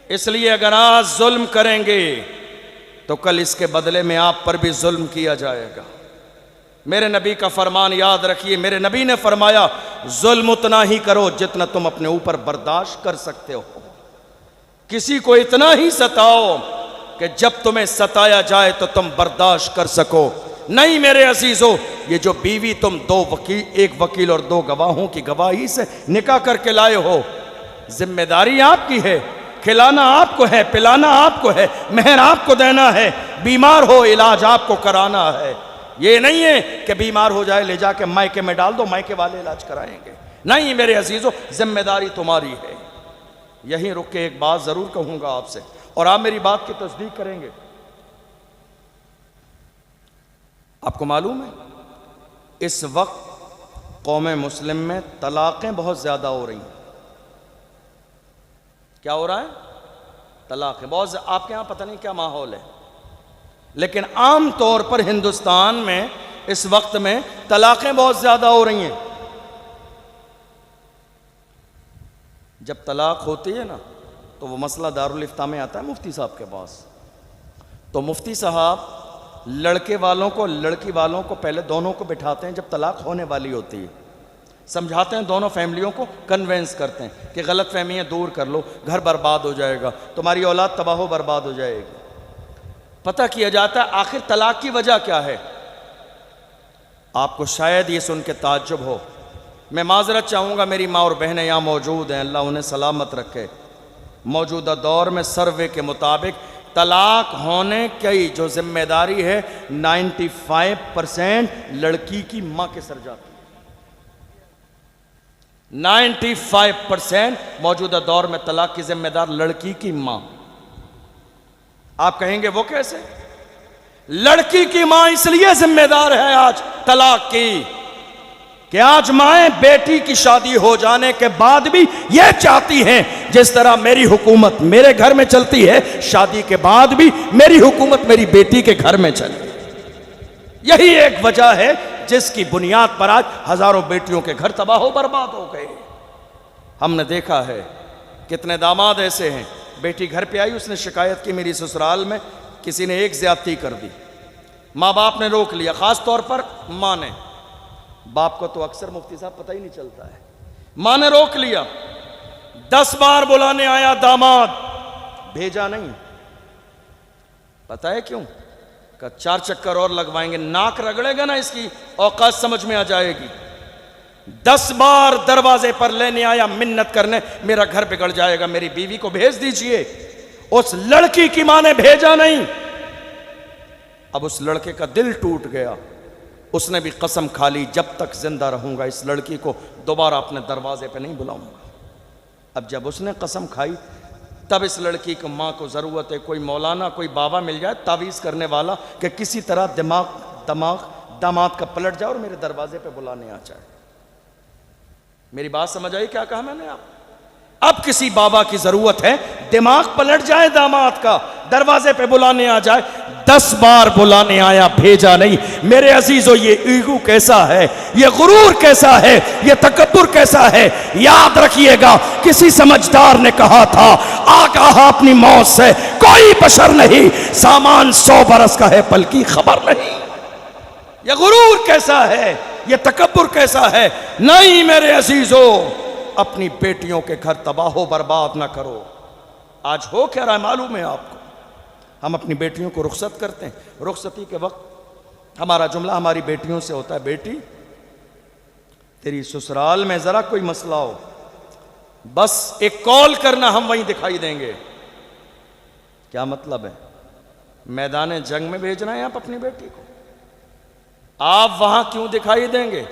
इसलिए अगर आज जुल्म करेंगे तो कल इसके बदले में आप पर भी जुल्म किया जाएगा। मेरे नबी का फरमान याद रखिए, मेरे नबी ने फरमाया जुल्म उतना ही करो जितना तुम अपने ऊपर बर्दाश्त कर सकते हो। किसी को इतना ही सताओ कि जब तुम्हें सताया जाए तो तुम बर्दाश्त कर सको। नहीं मेरे अजीजों, ये जो बीवी तुम एक वकील और 2 गवाहों की गवाही से निकाह करके लाए हो, जिम्मेदारी आपकी है, खिलाना आपको है, पिलाना आपको है, मेहर आपको देना है, बीमार हो इलाज आपको कराना है। ये नहीं है कि बीमार हो जाए ले जाके मायके में डाल दो, मायके वाले इलाज कराएंगे। नहीं मेरे अजीजों, जिम्मेदारी तुम्हारी है। यहीं रुक के एक बात जरूर कहूंगा आपसे, और आप मेरी बात की तस्दीक करेंगे। आपको मालूम है इस वक्त कौम मुस्लिम में तलाक़ें बहुत ज्यादा हो रही हैं। क्या हो रहा है? तलाक है बहुत। आपके यहां पता नहीं क्या माहौल है, लेकिन आम तौर पर हिंदुस्तान में इस वक्त में तलाक़ें बहुत ज्यादा हो रही हैं। जब तलाक होती है ना तो वो मसला दारुल इफ्ता में आता है मुफ्ती साहब के पास। तो मुफ्ती साहब लड़के वालों को लड़की वालों को पहले दोनों को बिठाते हैं जब तलाक होने वाली होती है, समझाते हैं, दोनों फैमिलियों को कन्वेंस करते हैं कि गलत फहमियाँ दूर कर लो, घर बर्बाद हो जाएगा, तुम्हारी औलाद तबाह बर्बाद हो जाएगी। पता किया जाता है आखिर तलाक की वजह क्या है। आपको शायद ये सुन के ताज्जुब हो, मैं माजरत चाहूँगा, मेरी माँ और बहनें यहाँ मौजूद हैं, अल्लाह उन्हें सलामत रखे। मौजूदा दौर में सर्वे के मुताबिक तलाक होने की जो जिम्मेदारी है 95% लड़की की माँ के सर जाती है। 95% मौजूदा दौर में तलाक की जिम्मेदार लड़की की माँ। आप कहेंगे वो कैसे? लड़की की माँ इसलिए जिम्मेदार है आज तलाक की कि आज माएँ बेटी की शादी हो जाने के बाद भी यह चाहती हैं जिस तरह मेरी हुकूमत मेरे घर में चलती है, शादी के बाद भी मेरी हुकूमत मेरी बेटी के घर में चले। यही एक वजह है जिसकी बुनियाद पर आज हजारों बेटियों के घर तबाह बर्बाद हो गए। हमने देखा है कितने दामाद ऐसे हैं, बेटी घर पे आई, उसने शिकायत की मेरी ससुराल में किसी ने एक ज्यादती कर दी, माँ बाप ने रोक लिया, खास तौर पर माँ ने। बाप को तो अक्सर मुफ्ती साहब पता ही नहीं चलता है। माँ ने रोक लिया, 10 बार बुलाने आया दामाद, भेजा नहीं। पता है क्यों? का 4 चक्कर और लगवाएंगे, नाक रगड़ेगा ना इसकी औकात समझ में आ जाएगी। 10 बार दरवाजे पर लेने आया मिन्नत करने, मेरा घर बिगड़ जाएगा, मेरी बीवी को भेज दीजिए। उस लड़की की मां ने भेजा नहीं। अब उस लड़के का दिल टूट गया, उसने भी कसम खा ली जब तक जिंदा रहूंगा इस लड़की को दोबारा अपने दरवाजे पे नहीं बुलाऊंगा। अब जब उसने कसम खाई तब इस लड़की को माँ को ज़रूरत है कोई मौलाना कोई बाबा मिल जाए तावीज़ करने वाला कि किसी तरह दामाद का पलट जाए और मेरे दरवाजे पे बुलाने आ जाए। मेरी बात समझ आई क्या कहा मैंने? आप अब किसी बाबा की ज़रूरत है, दिमाग पलट जाए दामाद का, दरवाजे पे बुलाने आ जाए। 10 बार बुलाने आया, भेजा नहीं। मेरे अजीजों, ये ईगो कैसा है, ये गुरूर कैसा है, ये तकब्बुर कैसा है। याद रखिएगा, किसी समझदार ने कहा था आगाह अपनी मौत से कोई बशर नहीं, सामान 100 बरस का है पल की खबर नहीं। ये गुरूर कैसा है, ये तकब्बुर कैसा है। नहीं मेरे अजीजों, अपनी बेटियों के घर तबाह बर्बाद ना करो। आज हो क्या रहा है मालूम है आपको? हम अपनी बेटियों को रुखसत करते हैं, रुखसती के वक्त हमारा जुमला हमारी बेटियों से होता है, बेटी तेरी ससुराल में जरा कोई मसला हो, बस एक कॉल करना, हम वहीं दिखाई देंगे। क्या मतलब है? मैदान जंग में भेजना है आप अपनी बेटी को? आप वहां क्यों दिखाई देंगे?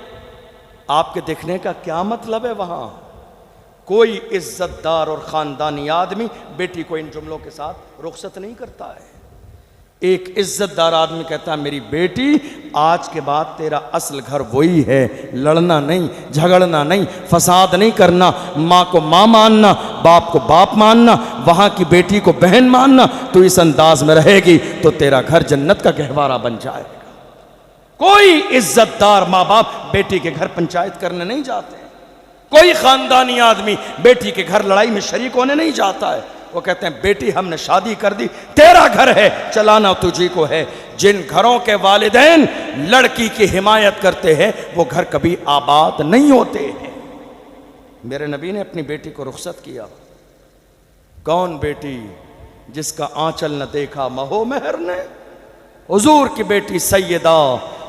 आपके दिखने का क्या मतलब है? वहां कोई इज्जतदार और खानदानी आदमी बेटी को इन जुमलों के साथ रुखसत नहीं करता है। एक इज्जतदार आदमी कहता है, मेरी बेटी आज के बाद तेरा असल घर वही है, लड़ना नहीं, झगड़ना नहीं, फसाद नहीं करना, माँ को माँ मानना, बाप को बाप मानना, वहाँ की बेटी को बहन मानना। तो इस अंदाज में रहेगी तो तेरा घर जन्नत का गहवारा बन जाएगा। कोई इज्जतदार माँ बाप बेटी के घर पंचायत करने नहीं जाते, कोई खानदानी आदमी बेटी के घर लड़ाई में शरीक होने नहीं जाता है। वो कहते हैं, बेटी हमने शादी कर दी, तेरा घर है, चलाना तुझी को है। जिन घरों के वालिदैन लड़की की हिमायत करते हैं वो घर कभी आबाद नहीं होते हैं। मेरे नबी ने अपनी बेटी को रुखसत किया। कौन बेटी जिसका आंचल न देखा महो मेहर ने? हुजूर की बेटी सैयदा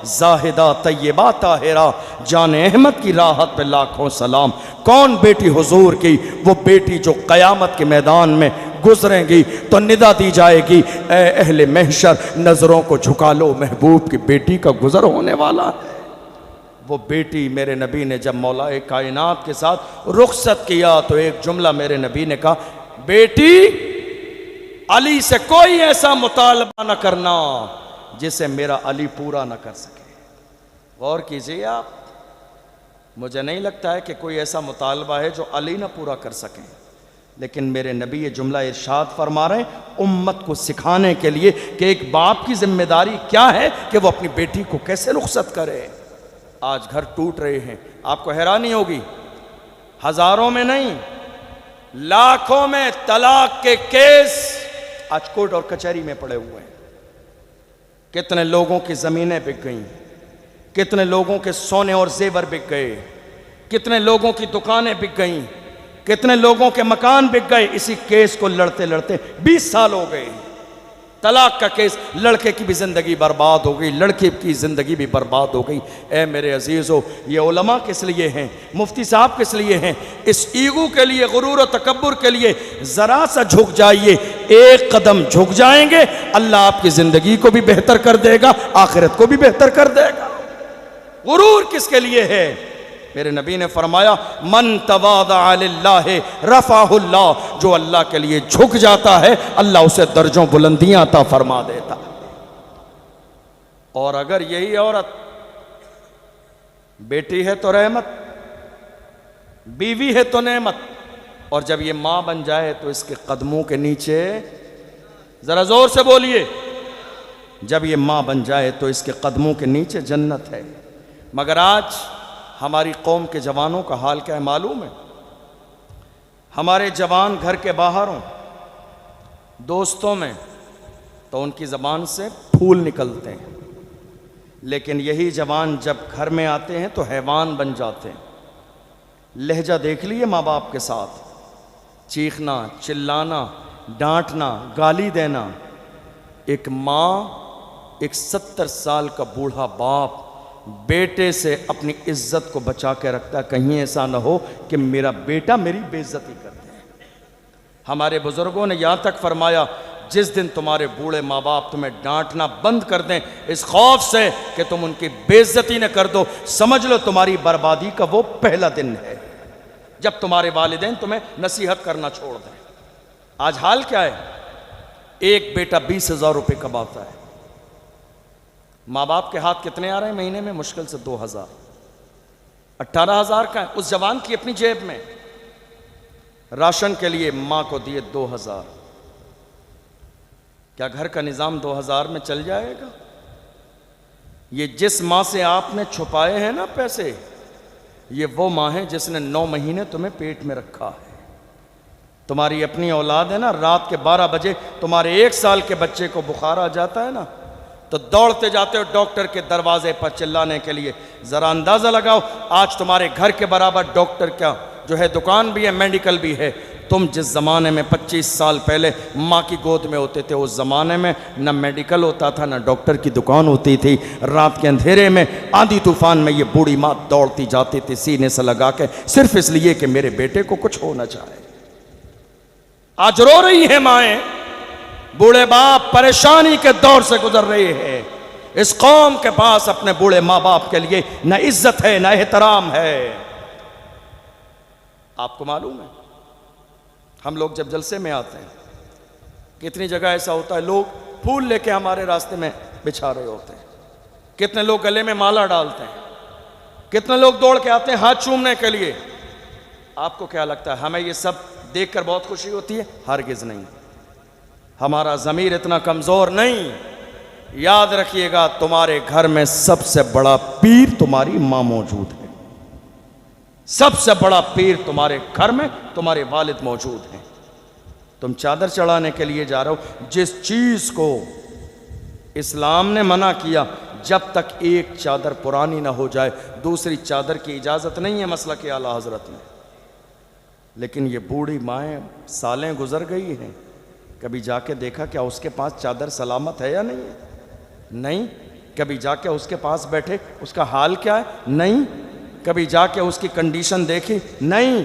जाहिदा तैयबा ताहिरा जान अहमद की राहत पे लाखों सलाम। कौन बेटी हुजूर की? वो बेटी जो कयामत के मैदान में गुजरेंगी तो निदा दी जाएगी, ए अहले महशर नजरों को झुका लो, महबूब की बेटी का गुजर होने वाला है। वो बेटी मेरे नबी ने जब मौलाए कायनात के साथ रुखसत किया तो एक जुमला मेरे नबी ने कहा, बेटी अली से कोई ऐसा मुतालबा न करना जिसे मेरा अली पूरा न कर सके। गौर कीजिए आप, मुझे नहीं लगता है कि कोई ऐसा मुतालबा है जो अली न पूरा कर सकें, लेकिन मेरे नबी ये जुमला इरशाद फरमा रहे हैं उम्मत को सिखाने के लिए कि एक बाप की जिम्मेदारी क्या है कि वो अपनी बेटी को कैसे रुखसत करे। आज घर टूट रहे हैं, आपको हैरानी होगी, हजारों में नहीं लाखों में तलाक के केस आज कोर्ट और कचहरी में पड़े हुए हैं। कितने लोगों की ज़मीनें बिक गईं, कितने लोगों के सोने और जेवर बिक गए, कितने लोगों की दुकानें बिक गईं, कितने लोगों के मकान बिक गए। इसी केस को लड़ते लड़ते 20 साल हो गए। तलाक का केस, लड़के की भी ज़िंदगी बर्बाद हो गई, लड़के की ज़िंदगी भी बर्बाद हो गई। ए मेरे अजीज़ों, ये उलमा किस लिए हैं, मुफ्ती साहब किस लिए हैं? इस ईगो के लिए, गुरूर और तकब्बुर के लिए ज़रा सा झुक जाइए। एक कदम झुक जाएंगे, अल्लाह आपकी ज़िंदगी को भी बेहतर कर देगा, आखिरत को भी बेहतर कर देगा। गुरूर किसके लिए है? मेरे नबी ने फरमाया, मन तवादा लिल्लाहि रफ़ाहुल्लाह, जो अल्लाह के लिए झुक जाता है अल्लाह उसे दर्जों बुलंदियां अता फरमा देता। और अगर यही औरत बेटी है तो रहमत, बीवी है तो नेमत, और जब ये मां बन जाए तो इसके कदमों के नीचे, जरा जोर से बोलिए, जब ये मां बन जाए तो इसके कदमों के नीचे जन्नत है। मगर आज हमारी कौम के जवानों का हाल क्या है मालूम है? हमारे जवान घर के बाहर हों, दोस्तों में, तो उनकी ज़बान से फूल निकलते हैं, लेकिन यही जवान जब घर में आते हैं तो हैवान बन जाते हैं। लहजा देख लिए माँ बाप के साथ, चीखना, चिल्लाना, डांटना, गाली देना। एक माँ, एक 70 साल का बूढ़ा बाप बेटे से अपनी इज्जत को बचा के रखता, कहीं ऐसा ना हो कि मेरा बेटा मेरी बेइज्जती कर दे। हमारे बुजुर्गों ने यहाँ तक फरमाया, जिस दिन तुम्हारे बूढ़े माँ बाप तुम्हें डांटना बंद कर दें इस खौफ से कि तुम उनकी बेइज्जती न कर दो, समझ लो तुम्हारी बर्बादी का वो पहला दिन है, जब तुम्हारे वालिदैन तुम्हें नसीहत करना छोड़ दें। आज हाल क्या है? एक बेटा 20,000 रुपये कमाता है, माँ बाप के हाथ कितने आ रहे हैं महीने में? मुश्किल से 2,000, 18,000 का है उस जवान की अपनी जेब में। राशन के लिए माँ को दिए 2,000। क्या घर का निज़ाम 2,000 में चल जाएगा? ये जिस माँ से आपने छुपाए हैं ना पैसे, ये वो माँ है जिसने 9 महीने तुम्हें पेट में रखा है। तुम्हारी अपनी औलाद है ना, रात के 12 बजे तुम्हारे 1 साल के बच्चे को बुखार आ जाता है ना, तो दौड़ते जाते हो डॉक्टर के दरवाजे पर चिल्लाने के लिए। ज़रा अंदाज़ा लगाओ, आज तुम्हारे घर के बराबर डॉक्टर क्या जो है दुकान भी है, मेडिकल भी है, तुम जिस ज़माने में 25 साल पहले माँ की गोद में होते थे, उस ज़माने में न मेडिकल होता था, न डॉक्टर की दुकान होती थी। रात के अंधेरे में आंधी तूफान में ये बूढ़ी माँ दौड़ती जाती थी सीने से लगा के, सिर्फ इसलिए कि मेरे बेटे को कुछ हो न जाए। आज रो रही हैं माएँ, बूढ़े बाप परेशानी के दौर से गुजर रहे हैं। इस कौम के पास अपने बूढ़े माँ बाप के लिए न इज्जत है, न एहतराम है। आपको मालूम है, हम लोग जब जलसे में आते हैं, कितनी जगह ऐसा होता है लोग फूल लेके हमारे रास्ते में बिछा रहे होते हैं, कितने लोग गले में माला डालते हैं, कितने लोग दौड़ के आते हैं हाथ चूमने के लिए। आपको क्या लगता है हमें ये सब देखकर बहुत खुशी होती है? हरगिज नहीं। हमारा ज़मीर इतना कमज़ोर नहीं। याद रखिएगा, तुम्हारे घर में सबसे बड़ा पीर तुम्हारी माँ मौजूद है। सबसे बड़ा पीर तुम्हारे घर में तुम्हारे वालिद मौजूद हैं। तुम चादर चढ़ाने के लिए जा रहे हो, जिस चीज़ को इस्लाम ने मना किया, जब तक एक चादर पुरानी ना हो जाए दूसरी चादर की इजाज़त नहीं है मसला के आला हज़रत में। लेकिन ये बूढ़ी माएँ सालें गुजर गई हैं, कभी जाके देखा क्या उसके पास चादर सलामत है या नहीं है? नहीं। कभी जाके उसके पास बैठे उसका हाल क्या है? नहीं। कभी जाके उसकी कंडीशन देखी? नहीं।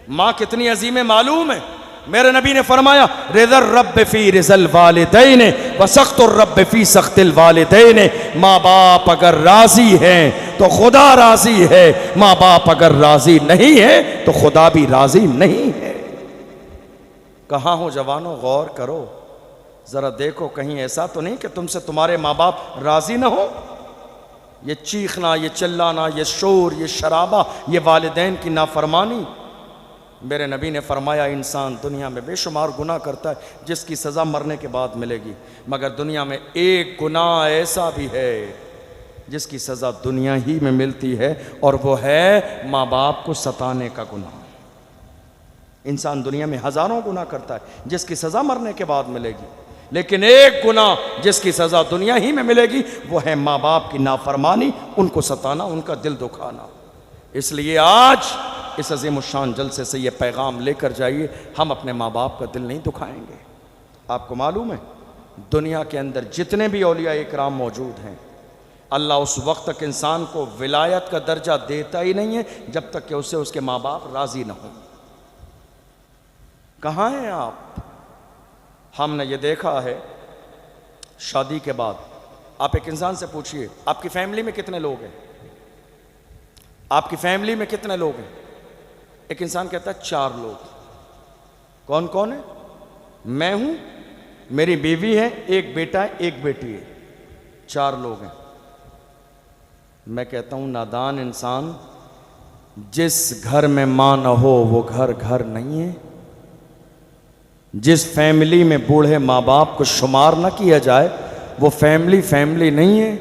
माँ कितनी अजीम है मालूम है? मेरे नबी ने फरमाया, रिज़ल रब्ब फी रिज़ल वालिदैन व सख्तुर रब्ब फी सख्तिल वालिदैन। माँ बाप अगर राजी हैं तो खुदा राजी है, माँ बाप अगर राजी नहीं है तो खुदा भी राजी नहीं है। कहाँ हो जवानों, गौर करो ज़रा, देखो कहीं ऐसा तो नहीं कि तुमसे तुम्हारे माँ बाप राजी ना हो। ये चीखना, ये चिल्लाना, ये शोर, ये शराबा, ये वालिदैन की नाफरमानी। मेरे नबी ने फरमाया, इंसान दुनिया में बेशुमार गुनाह करता है जिसकी सज़ा मरने के बाद मिलेगी, मगर दुनिया में एक गुनाह ऐसा भी है जिसकी सज़ा दुनिया ही में मिलती है, और वो है माँ बाप को सताने का गुनाह। इंसान दुनिया में हज़ारों गुनाह करता है जिसकी सज़ा मरने के बाद मिलेगी, लेकिन एक गुनाह जिसकी सज़ा दुनिया ही में मिलेगी वो है माँ बाप की नाफरमानी, उनको सताना, उनका दिल दुखाना। इसलिए आज इस अज़ीम शान जलसे से ये पैगाम लेकर जाइए, हम अपने माँ बाप का दिल नहीं दुखाएंगे। आपको मालूम है, दुनिया के अंदर जितने भी औलिया इकराम मौजूद हैं, अल्लाह उस वक्त तक इंसान को विलायत का दर्जा देता ही नहीं है जब तक कि उससे उसके माँ बाप राज़ी ना हों। कहाँ हैं आप? हमने ये देखा है, शादी के बाद आप एक इंसान से पूछिए, आपकी फैमिली में कितने लोग हैं? आपकी फैमिली में कितने लोग हैं? एक इंसान कहता है 4 लोग। कौन कौन है? मैं हूं, मेरी बीवी है, एक बेटा है, एक बेटी है, 4 लोग हैं। मैं कहता हूं नादान इंसान, जिस घर में मां न हो वो घर घर नहीं है। जिस फैमिली में बूढ़े माँ बाप को शुमार न किया जाए वो फैमिली फैमिली नहीं है।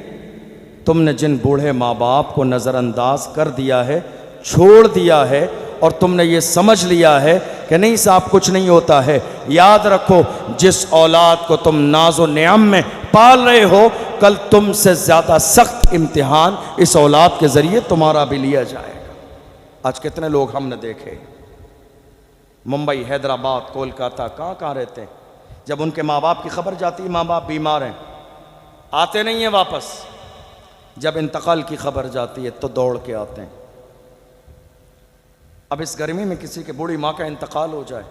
तुमने जिन बूढ़े माँ बाप को नज़रअंदाज कर दिया है, छोड़ दिया है, और तुमने ये समझ लिया है कि नहीं साहब कुछ नहीं होता है, याद रखो, जिस औलाद को तुम नाज़ो नियाम में पाल रहे हो, कल तुमसे ज़्यादा सख्त इम्तिहान इस औलाद के ज़रिए तुम्हारा भी लिया जाएगा। आज कितने लोग हमने देखे, मुंबई, हैदराबाद, कोलकाता, कहाँ कहाँ रहते हैं, जब उनके माँ बाप की खबर जाती है, माँ बाप बीमार हैं, आते नहीं हैं वापस। जब इंतकाल की खबर जाती है तो दौड़ के आते हैं। अब इस गर्मी में किसी के बूढ़ी माँ का इंतकाल हो जाए,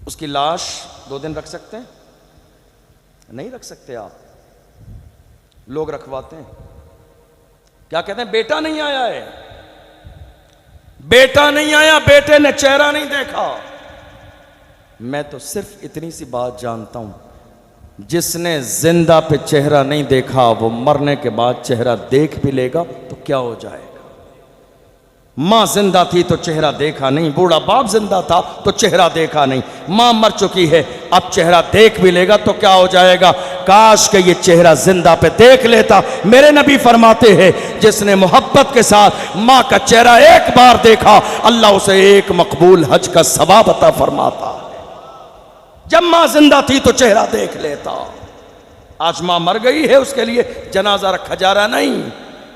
उसकी लाश 2 दिन रख सकते हैं? नहीं रख सकते आप। लोग रखवाते हैं, क्या कहते हैं? बेटा नहीं आया है, बेटा नहीं आया, बेटे ने चेहरा नहीं देखा। मैं तो सिर्फ इतनी सी बात जानता हूं, जिसने जिंदा पे चेहरा नहीं देखा वो मरने के बाद चेहरा देख भी लेगा तो क्या हो जाएगा। माँ जिंदा थी तो चेहरा देखा नहीं, बूढ़ा बाप जिंदा था तो चेहरा देखा नहीं, माँ मर चुकी है अब चेहरा देख भी लेगा तो क्या हो जाएगा। काश के ये चेहरा जिंदा पे देख लेता। मेरे नबी फरमाते हैं, जिसने मोहब्बत के साथ माँ का चेहरा एक बार देखा, अल्लाह उसे एक मकबूल हज का सवाब अता फरमाता। जब माँ जिंदा थी तो चेहरा देख लेता। आज माँ मर गई है, उसके लिए जनाजा रखा जा रहा नहीं।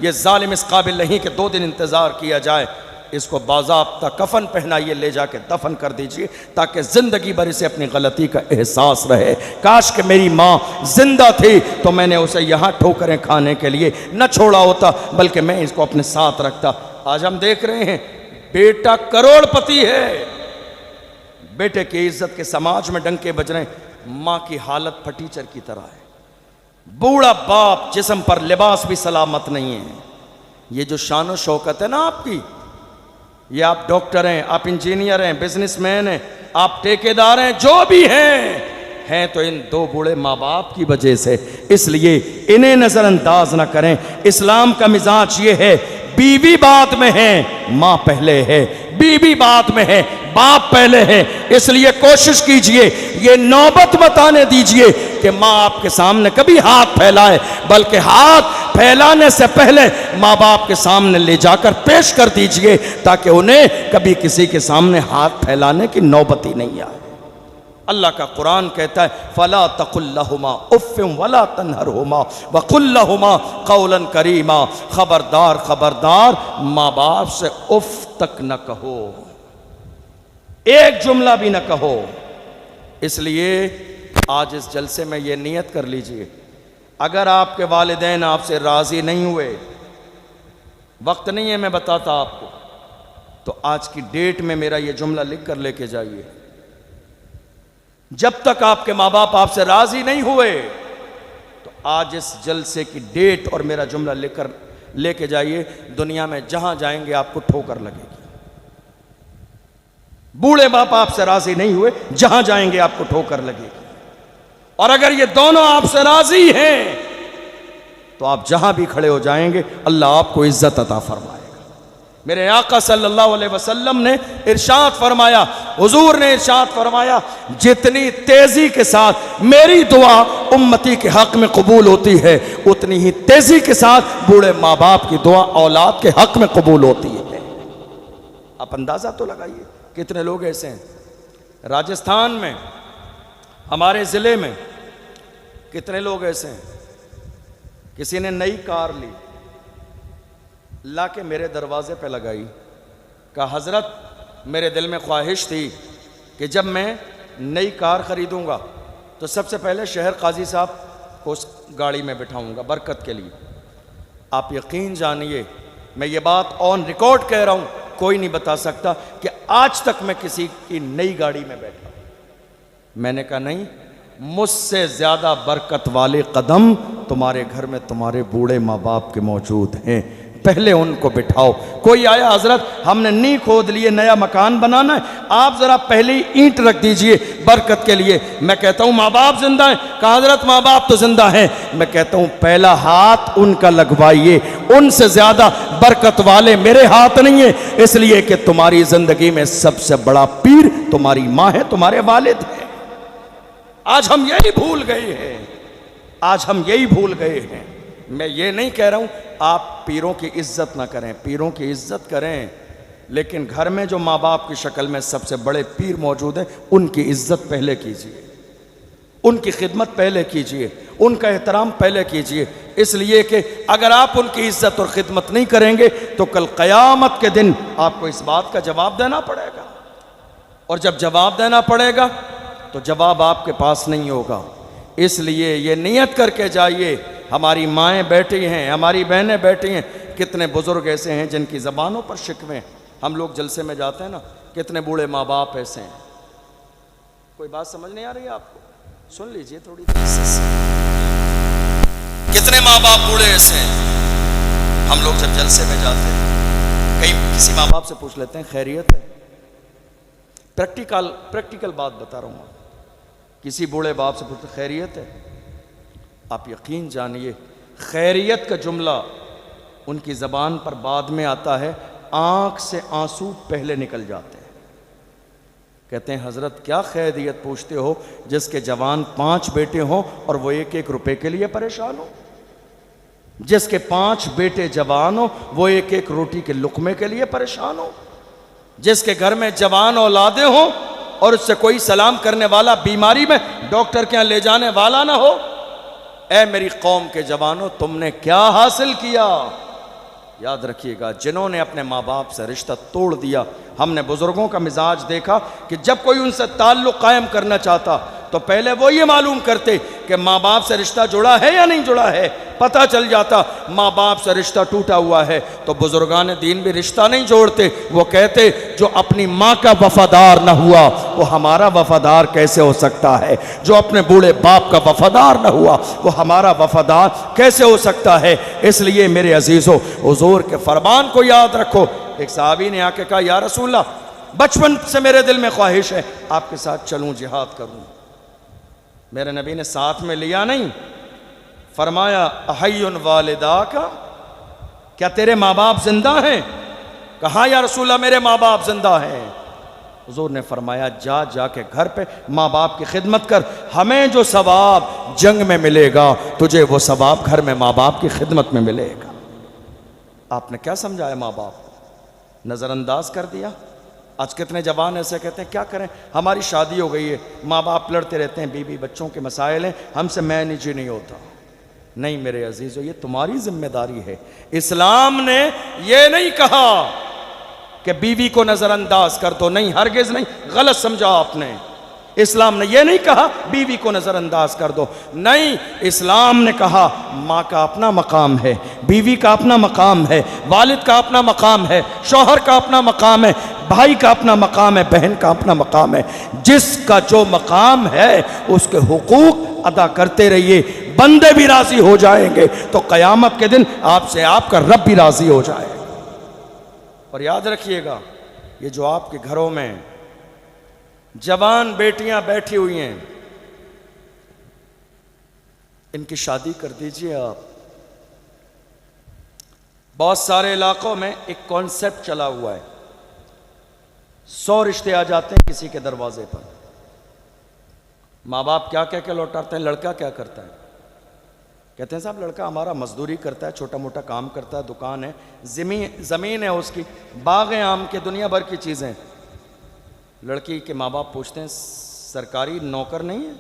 ये जालिम इस काबिल नहीं कि 2 दिन इंतज़ार किया जाए। इसको बाज़ाब्ता कफन पहनाइए, ले जाके दफन कर दीजिए ताकि ज़िंदगी भर इसे अपनी गलती का एहसास रहे। काश कि मेरी माँ जिंदा थी तो मैंने उसे यहाँ ठोकरें खाने के लिए न छोड़ा होता, बल्कि मैं इसको अपने साथ रखता। आज हम देख रहे हैं बेटा करोड़पति है, बेटे की इज्जत के समाज में डंके बज रहे हैं। माँ की हालत फटीचर की तरह है। बूढ़ा बाप जिस्म पर लिबास भी सलामत नहीं है। ये जो शान शौकत है ना आपकी, ये आप डॉक्टर हैं, आप इंजीनियर हैं, बिजनेसमैन हैं, आप ठेकेदार हैं, जो भी हैं तो इन दो बूढ़े माँ बाप की वजह से। इसलिए इन्हें नज़रअंदाज ना करें। इस्लाम का मिजाज ये है, बीवी बाद में है, माँ पहले है। बीवी बाद में है, बाप पहले है। इसलिए कोशिश कीजिए, ये नौबत मत आने दीजिए कि माँ आपके सामने कभी हाथ फैलाए, बल्कि हाथ फैलाने से पहले माँ बाप के सामने ले जाकर पेश कर दीजिए ताकि उन्हें कभी किसी के सामने हाथ फैलाने की नौबत ही नहीं आए। अल्लाह का कुरान कहता है, फला तकुल्लहुमा उफ़्फ़िन वला तन्हरहुमा वकुल्लहुमा क़ौलन करीमा। खबरदार खबरदार, माँ बाप से उफ तक न कहो, एक जुमला भी न कहो। इसलिए आज इस जलसे में ये नियत कर लीजिए, अगर आपके वालिदैन आपसे राज़ी नहीं हुए, वक्त नहीं है मैं बताता आपको, तो आज की डेट में मेरा ये जुमला लिख कर लेके जाइए। जब तक आपके माँ बाप आपसे राज़ी नहीं हुए, तो आज इस जलसे की डेट और मेरा जुमला लिखकर लेके जाइए। दुनिया में जहां जाएंगे आपको ठोकर लगेगी। बूढ़े बाप आपसे राज़ी नहीं हुए, जहां जाएंगे आपको ठोकर लगेगी। और अगर ये दोनों आपसे राज़ी हैं तो आप जहां भी खड़े हो जाएंगे अल्लाह आपको इज्जत अता फरमाएगा। मेरे आका सल्लल्लाहु अलैहि वसल्लम ने इरशाद फरमाया, हुजूर ने इरशाद फरमाया, जितनी तेजी के साथ मेरी दुआ उम्मती के हक में कबूल होती है, उतनी ही तेजी के साथ बूढ़े माँ बाप की दुआ औलाद के हक में कबूल होती है। आप अंदाजा तो लगाइए कितने लोग ऐसे हैं। राजस्थान में, हमारे ज़िले में कितने लोग ऐसे हैं, किसी ने नई कार ली, ला के मेरे दरवाजे पे लगाई, कहा हज़रत मेरे दिल में ख्वाहिश थी कि जब मैं नई कार ख़रीदूँगा तो सबसे पहले शहर काजी साहब को उस गाड़ी में बिठाऊँगा बरकत के लिए। आप यकीन जानिए, मैं ये बात ऑन रिकॉर्ड कह रहा हूँ, कोई नहीं बता सकता कि आज तक मैं किसी की नई गाड़ी में बैठा। मैंने कहा नहीं, मुझसे ज़्यादा बरकत वाले कदम तुम्हारे घर में तुम्हारे बूढ़े माँ बाप के मौजूद हैं, पहले उनको बिठाओ। कोई आया, हजरत हमने नी खोद लिए, नया मकान बनाना है, आप ज़रा पहले ही ईंट रख दीजिए बरकत के लिए। मैं कहता हूँ माँ बाप जिंदा हैं, कहा हजरत माँ बाप तो जिंदा हैं। मैं कहता हूँ पहला हाथ उनका लगवाइए, उनसे ज़्यादा बरकत वाले मेरे हाथ नहीं है, इसलिए कि तुम्हारी ज़िंदगी में सबसे बड़ा पीर तुम्हारी माँ है, तुम्हारे वालिद हैं। आज हम यही भूल गए हैं, आज हम यही भूल गए हैं। मैं ये नहीं कह रहा हूँ आप पीरों की इज्जत ना करें, पीरों की इज्जत करें, लेकिन घर में जो माँ बाप की शक्ल में सबसे बड़े पीर मौजूद हैं, उनकी इज्जत पहले कीजिए, उनकी खिदमत पहले कीजिए, उनका एहतराम पहले कीजिए। इसलिए कि अगर आप उनकी इज्जत और खिदमत नहीं करेंगे तो कल क़यामत के दिन आपको इस बात का जवाब देना पड़ेगा, और जब जवाब देना पड़ेगा तो जवाब आपके पास नहीं होगा। इसलिए ये नियत करके जाइए, हमारी माएँ बैठी हैं, हमारी बहनें बैठी हैं, कितने बुज़ुर्ग ऐसे हैं जिनकी ज़बानों पर शिकवे। हम लोग जलसे में जाते हैं ना, कितने बूढ़े माँ बाप ऐसे हैं। कोई बात समझ नहीं आ रही है आपको? सुन लीजिए थोड़ी देर से। कितने माँ बाप बूढ़े ऐसे हैं। हम लोग जब जलसे में जाते हैं, कहीं किसी माँ बाप से पूछ लेते हैं खैरियत है। प्रैक्टिकल बात बता रहा हूँ, किसी बूढ़े बाप से पूछते खैरियत है, आप यकीन जानिए खैरियत का जुमला उनकी ज़बान पर बाद में आता है, आँख से आंसू पहले निकल जाते हैं। कहते हैं हज़रत क्या खैरियत पूछते हो जिसके जवान 5 बेटे हों और वो 1-1 रुपए के लिए परेशान हो, जिसके 5 बेटे जवान हो वो 1-1 रोटी के लुकमे के लिए परेशान हो, जिसके घर में जवान औलादे हों और उससे कोई सलाम करने वाला बीमारी में डॉक्टर के यहाँ ले जाने वाला ना हो। ऐ मेरी कौम के जवानों, तुमने क्या हासिल किया? याद रखिएगा, जिन्होंने अपने माँ बाप से रिश्ता तोड़ दिया, हमने बुजुर्गों का मिजाज देखा कि जब कोई उनसे ताल्लुक़ कायम करना चाहता तो पहले वो ये मालूम करते कि माँ बाप से रिश्ता जुड़ा है या नहीं जुड़ा है। पता चल जाता माँ बाप से रिश्ता टूटा हुआ है तो बुजुर्गान दीन भी रिश्ता नहीं जोड़ते। वो कहते जो अपनी माँ का वफादार ना हुआ वो हमारा वफादार कैसे हो सकता है, जो अपने बूढ़े बाप का वफादार ना हुआ वो हमारा वफादार कैसे हो सकता है। इसलिए मेरे अजीज़ों, हुजूर के फरमान को याद रखो। एक सहाबी ने आके कहा, या रसूलल्लाह, बचपन से मेरे दिल में ख्वाहिश है आपके साथ चलूँ, जिहाद करूँ। मेरे नबी ने साथ में लिया नहीं, फरमाया अहय्युन वालिदा का, क्या तेरे माँ बाप जिंदा हैं? कहा या रसूलल्लाह मेरे माँ बाप जिंदा हैं। हुजूर ने फरमाया जा जाके घर पे माँ बाप की खिदमत कर, हमें जो सवाब जंग में मिलेगा तुझे वो सवाब घर में माँ बाप की खिदमत में मिलेगा। आपने क्या समझाया माँ बाप को? नज़रअंदाज कर दिया। आज कितने जवान ऐसे कहते हैं क्या करें, हमारी शादी हो गई है, माँ बाप लड़ते रहते हैं, बीवी बच्चों के मसाइल हैं, हमसे मैनेज नहीं होता। नहीं मेरे अजीज़ों, ये तुम्हारी जिम्मेदारी है। इस्लाम ने ये नहीं कहा कि बीवी को नज़रअंदाज कर दो, नहीं, हरगिज़ नहीं, गलत समझा आपने। इस्लाम ने यह नहीं कहा बीवी को नज़रअंदाज कर दो, नहीं, इस्लाम ने कहा माँ का अपना मकाम है, बीवी का अपना मकाम है, वालिद का अपना मकाम है, शौहर का अपना मकाम है, भाई का अपना मकाम है, बहन का अपना मकाम है। जिसका जो मकाम है उसके हुकूक अदा करते रहिए, बंदे भी राजी हो जाएंगे तो क़यामत के दिन आपसे आपका रब भी राजी हो जाएगा। और याद रखिएगा, ये जो आपके घरों में जवान बेटियां बैठी हुई हैं, इनकी शादी कर दीजिए आप। बहुत सारे इलाकों में एक कॉन्सेप्ट चला हुआ है, 100 रिश्ते आ जाते हैं किसी के दरवाजे पर। माँ बाप क्या कह के लौटाते हैं, लड़का क्या करता है? कहते हैं साहब लड़का हमारा मजदूरी करता है, छोटा मोटा काम करता है, दुकान है, ज़मीन है उसकी, बाग है आम के, दुनिया भर की चीज़ें। लड़की के माँ बाप पूछते हैं सरकारी नौकर नहीं है?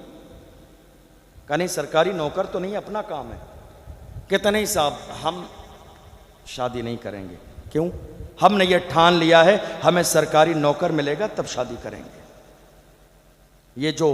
कहा नहीं, सरकारी नौकर तो नहीं, अपना काम है। कहते नहीं साहब हम शादी नहीं करेंगे। क्यों? हमने ये ठान लिया है हमें सरकारी नौकर मिलेगा तब शादी करेंगे। ये जो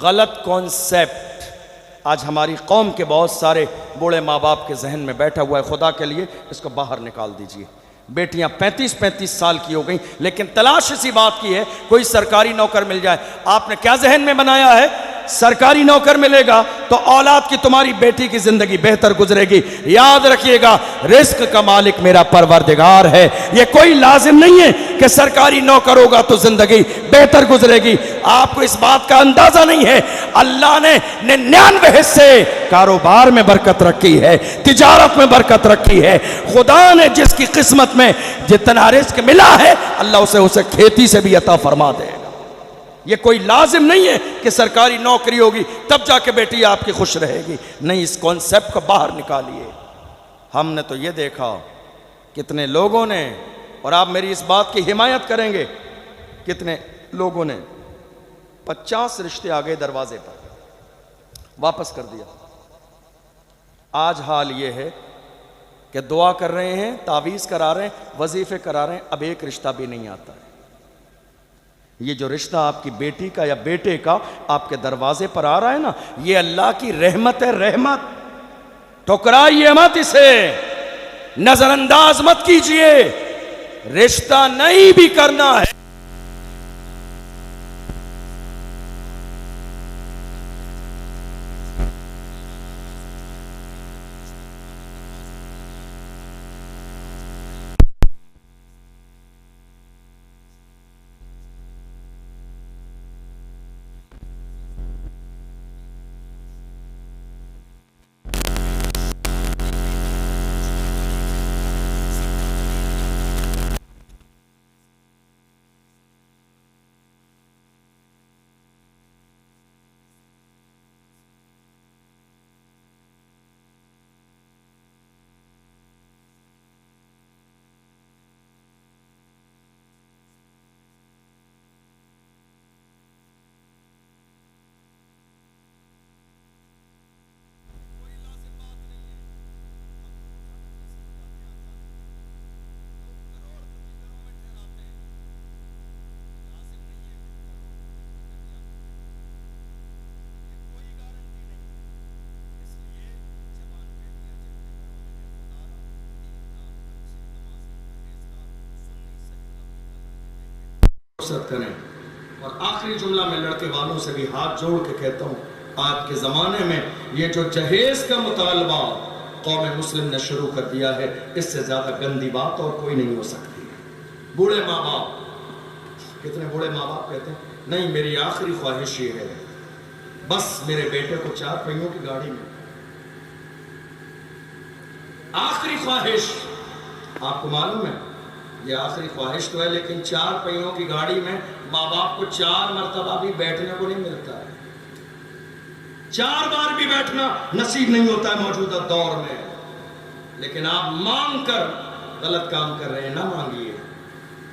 गलत कॉन्सेप्ट आज हमारी कौम के बहुत सारे बूढ़े माँ बाप के जहन में बैठा हुआ है, खुदा के लिए इसको बाहर निकाल दीजिए। बेटियां 35-35 साल की हो गई लेकिन तलाश इसी बात की है कोई सरकारी नौकर मिल जाए। आपने क्या जहन में बनाया है? सरकारी नौकर मिलेगा तो औलाद की, तुम्हारी बेटी की जिंदगी बेहतर गुजरेगी। याद रखिएगा, रिस्क का मालिक मेरा परवरदिगार है। ये कोई लाजिम नहीं है कि सरकारी नौकर होगा तो जिंदगी बेहतर गुजरेगी। आपको इस बात का अंदाजा नहीं है, अल्लाह ने 99 हिस्से कारोबार में बरकत रखी है, तिजारत में बरकत रखी है। खुदा ने जिसकी किस्मत में जितना रिस्क मिला है अल्लाह उसे खेती से भी अता फरमा देगा। ये कोई लाजिम नहीं है कि सरकारी नौकरी होगी तब जाके बेटी आपकी खुश रहेगी। नहीं, इस कॉन्सेप्ट को बाहर निकालिए। हमने तो ये देखा कितने लोगों ने, और आप मेरी इस बात की हिमायत करेंगे, कितने लोगों ने 50 रिश्ते आ गए दरवाजे पर, वापस कर दिया। आज हाल ये है कि दुआ कर रहे हैं, तावीज़ करा रहे हैं, वजीफे करा रहे हैं, अब एक रिश्ता भी नहीं आता है। ये जो रिश्ता आपकी बेटी का या बेटे का आपके दरवाजे पर आ रहा है ना, ये अल्लाह की रहमत है, रहमत। ठुकराइए मत इसे, नजरअंदाज मत कीजिए। रिश्ता नहीं भी करना है फुर्सत करें। और आखिरी जुमला मैं लड़के वालों से भी हाथ जोड़ के कहता हूँ, आज के ज़माने में ये जो जहेज़ का मुतालबा कौम मुस्लिम ने शुरू कर दिया है, इससे ज़्यादा गंदी बात और कोई नहीं हो सकती। बूढ़े माँ बाप, कितने बूढ़े माँ बाप कहते हैं नहीं मेरी आखिरी ख्वाहिश ये है बस मेरे बेटे को 4 पहियों की गाड़ी में, आखिरी ख्वाहिश। आपको मालूम है ये आखिरी ख्वाहिश तो है, लेकिन 4 पहियों की गाड़ी में माँ बाप को 4 मरतबा भी बैठने को नहीं मिलता है, 4 बार भी बैठना नसीब नहीं होता है मौजूदा दौर में। लेकिन आप मांग कर गलत काम कर रहे हैं, ना मांगिए।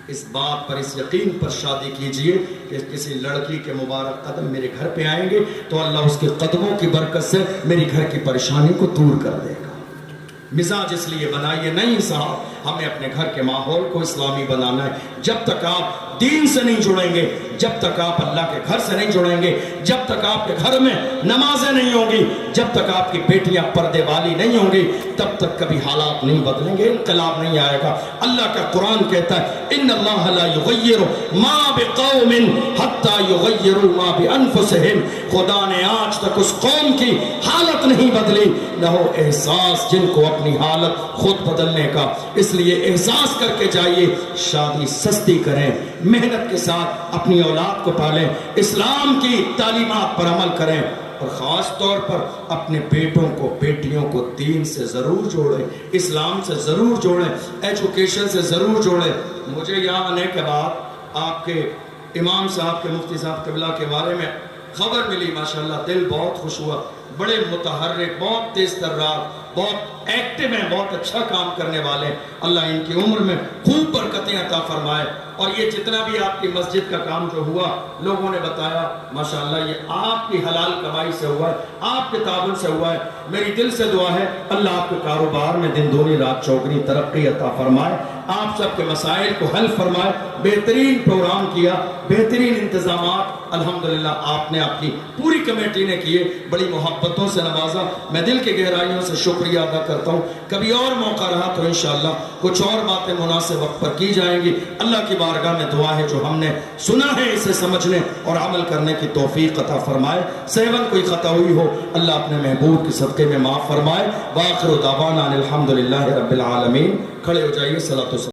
इस बात पर, इस यकीन पर शादी कीजिए कि किसी लड़की के मुबारक कदम मेरे घर पे आएंगे तो अल्लाह उसके कदमों की बरकत से मेरी घर की परेशानी को दूर कर देगा। मिजाज इसलिए बनाइए नहीं साहब, हमें अपने घर के माहौल को इस्लामी बनाना है। जब तक आप दीन से नहीं जुड़ेंगे, जब तक आप अल्लाह के घर से नहीं जुड़ेंगे, जब तक आपके घर में नमाजें नहीं होंगी, जब तक आपकी बेटियां पर्दे वाली नहीं होंगी, तब तक कभी हालात नहीं बदलेंगे, इनकलाब नहीं आएगा। अल्लाह का कुरान कहता है इन्नल्लाह ला युगय्यिरु मा बिकौमिन हत्ता युगय्यिरु मा बिअनफुसिहिम। खुदा ने आज तक उस कौम की हालत नहीं बदली, न हो एहसास जिनको अपनी हालत खुद बदलने का। इसलिए एहसास करके जाइए, शादी सस्ती करें, मेहनत के साथ अपनी औलाद को पालें, इस्लाम की तालीमात पर अमल करें और ख़ास तौर पर अपने बेटों को, बेटियों को दीन से ज़रूर जोड़ें, इस्लाम से ज़रूर जोड़ें, एजुकेशन से ज़रूर जोड़ें। मुझे यहाँ आने के बाद आपके इमाम साहब के, मुफ्ती साहब क़िबला के बारे में खबर मिली, माशाल्लाह दिल बहुत खुश हुआ। बड़े मुतहर्रिक, बहुत तेज़ तर्रार, बहुत एक्टिव हैं, बहुत अच्छा काम करने वाले। अल्लाह इनकी उम्र में खूब बरकतें अता फरमाए। और ये जितना भी आपकी मस्जिद का काम जो हुआ, लोगों ने बताया माशाल्लाह ये आपकी हलाल कमाई से हुआ है, आपके ताबन से हुआ है। मेरी दिल से दुआ है अल्लाह आपके कारोबार में दिन दूनी रात चौगनी तरक्की अता फरमाए, आप सबके मसाइल को हल फरमाए। बेहतरीन प्रोग्राम किया, बेहतरीन इंतजामात अल्हम्दुलिल्लाह आपने, आपकी पूरी कमेटी ने किए, बड़ी मोहब्बतों से नवाजा। मैं दिल के गहराइयों से शुक्रिया अदा करता हूँ। कभी और मौका रहा तो इंशाअल्लाह कुछ और बातें मुनासिब वक्त पर की जाएंगी। अल्लाह की बारगाह में दुआ है जो हमने सुना है इसे समझने और अमल करने की तौफीक अता फरमाए। सेवन कोई खता हुई हो अल्लाह अपने महबूब के सदक़े में माफ़ फरमाए। वाखिर दावाना अनिल हम्दुलिल्लाहि रब्बिल आलमीन। खड़े हो जाइए, सलातो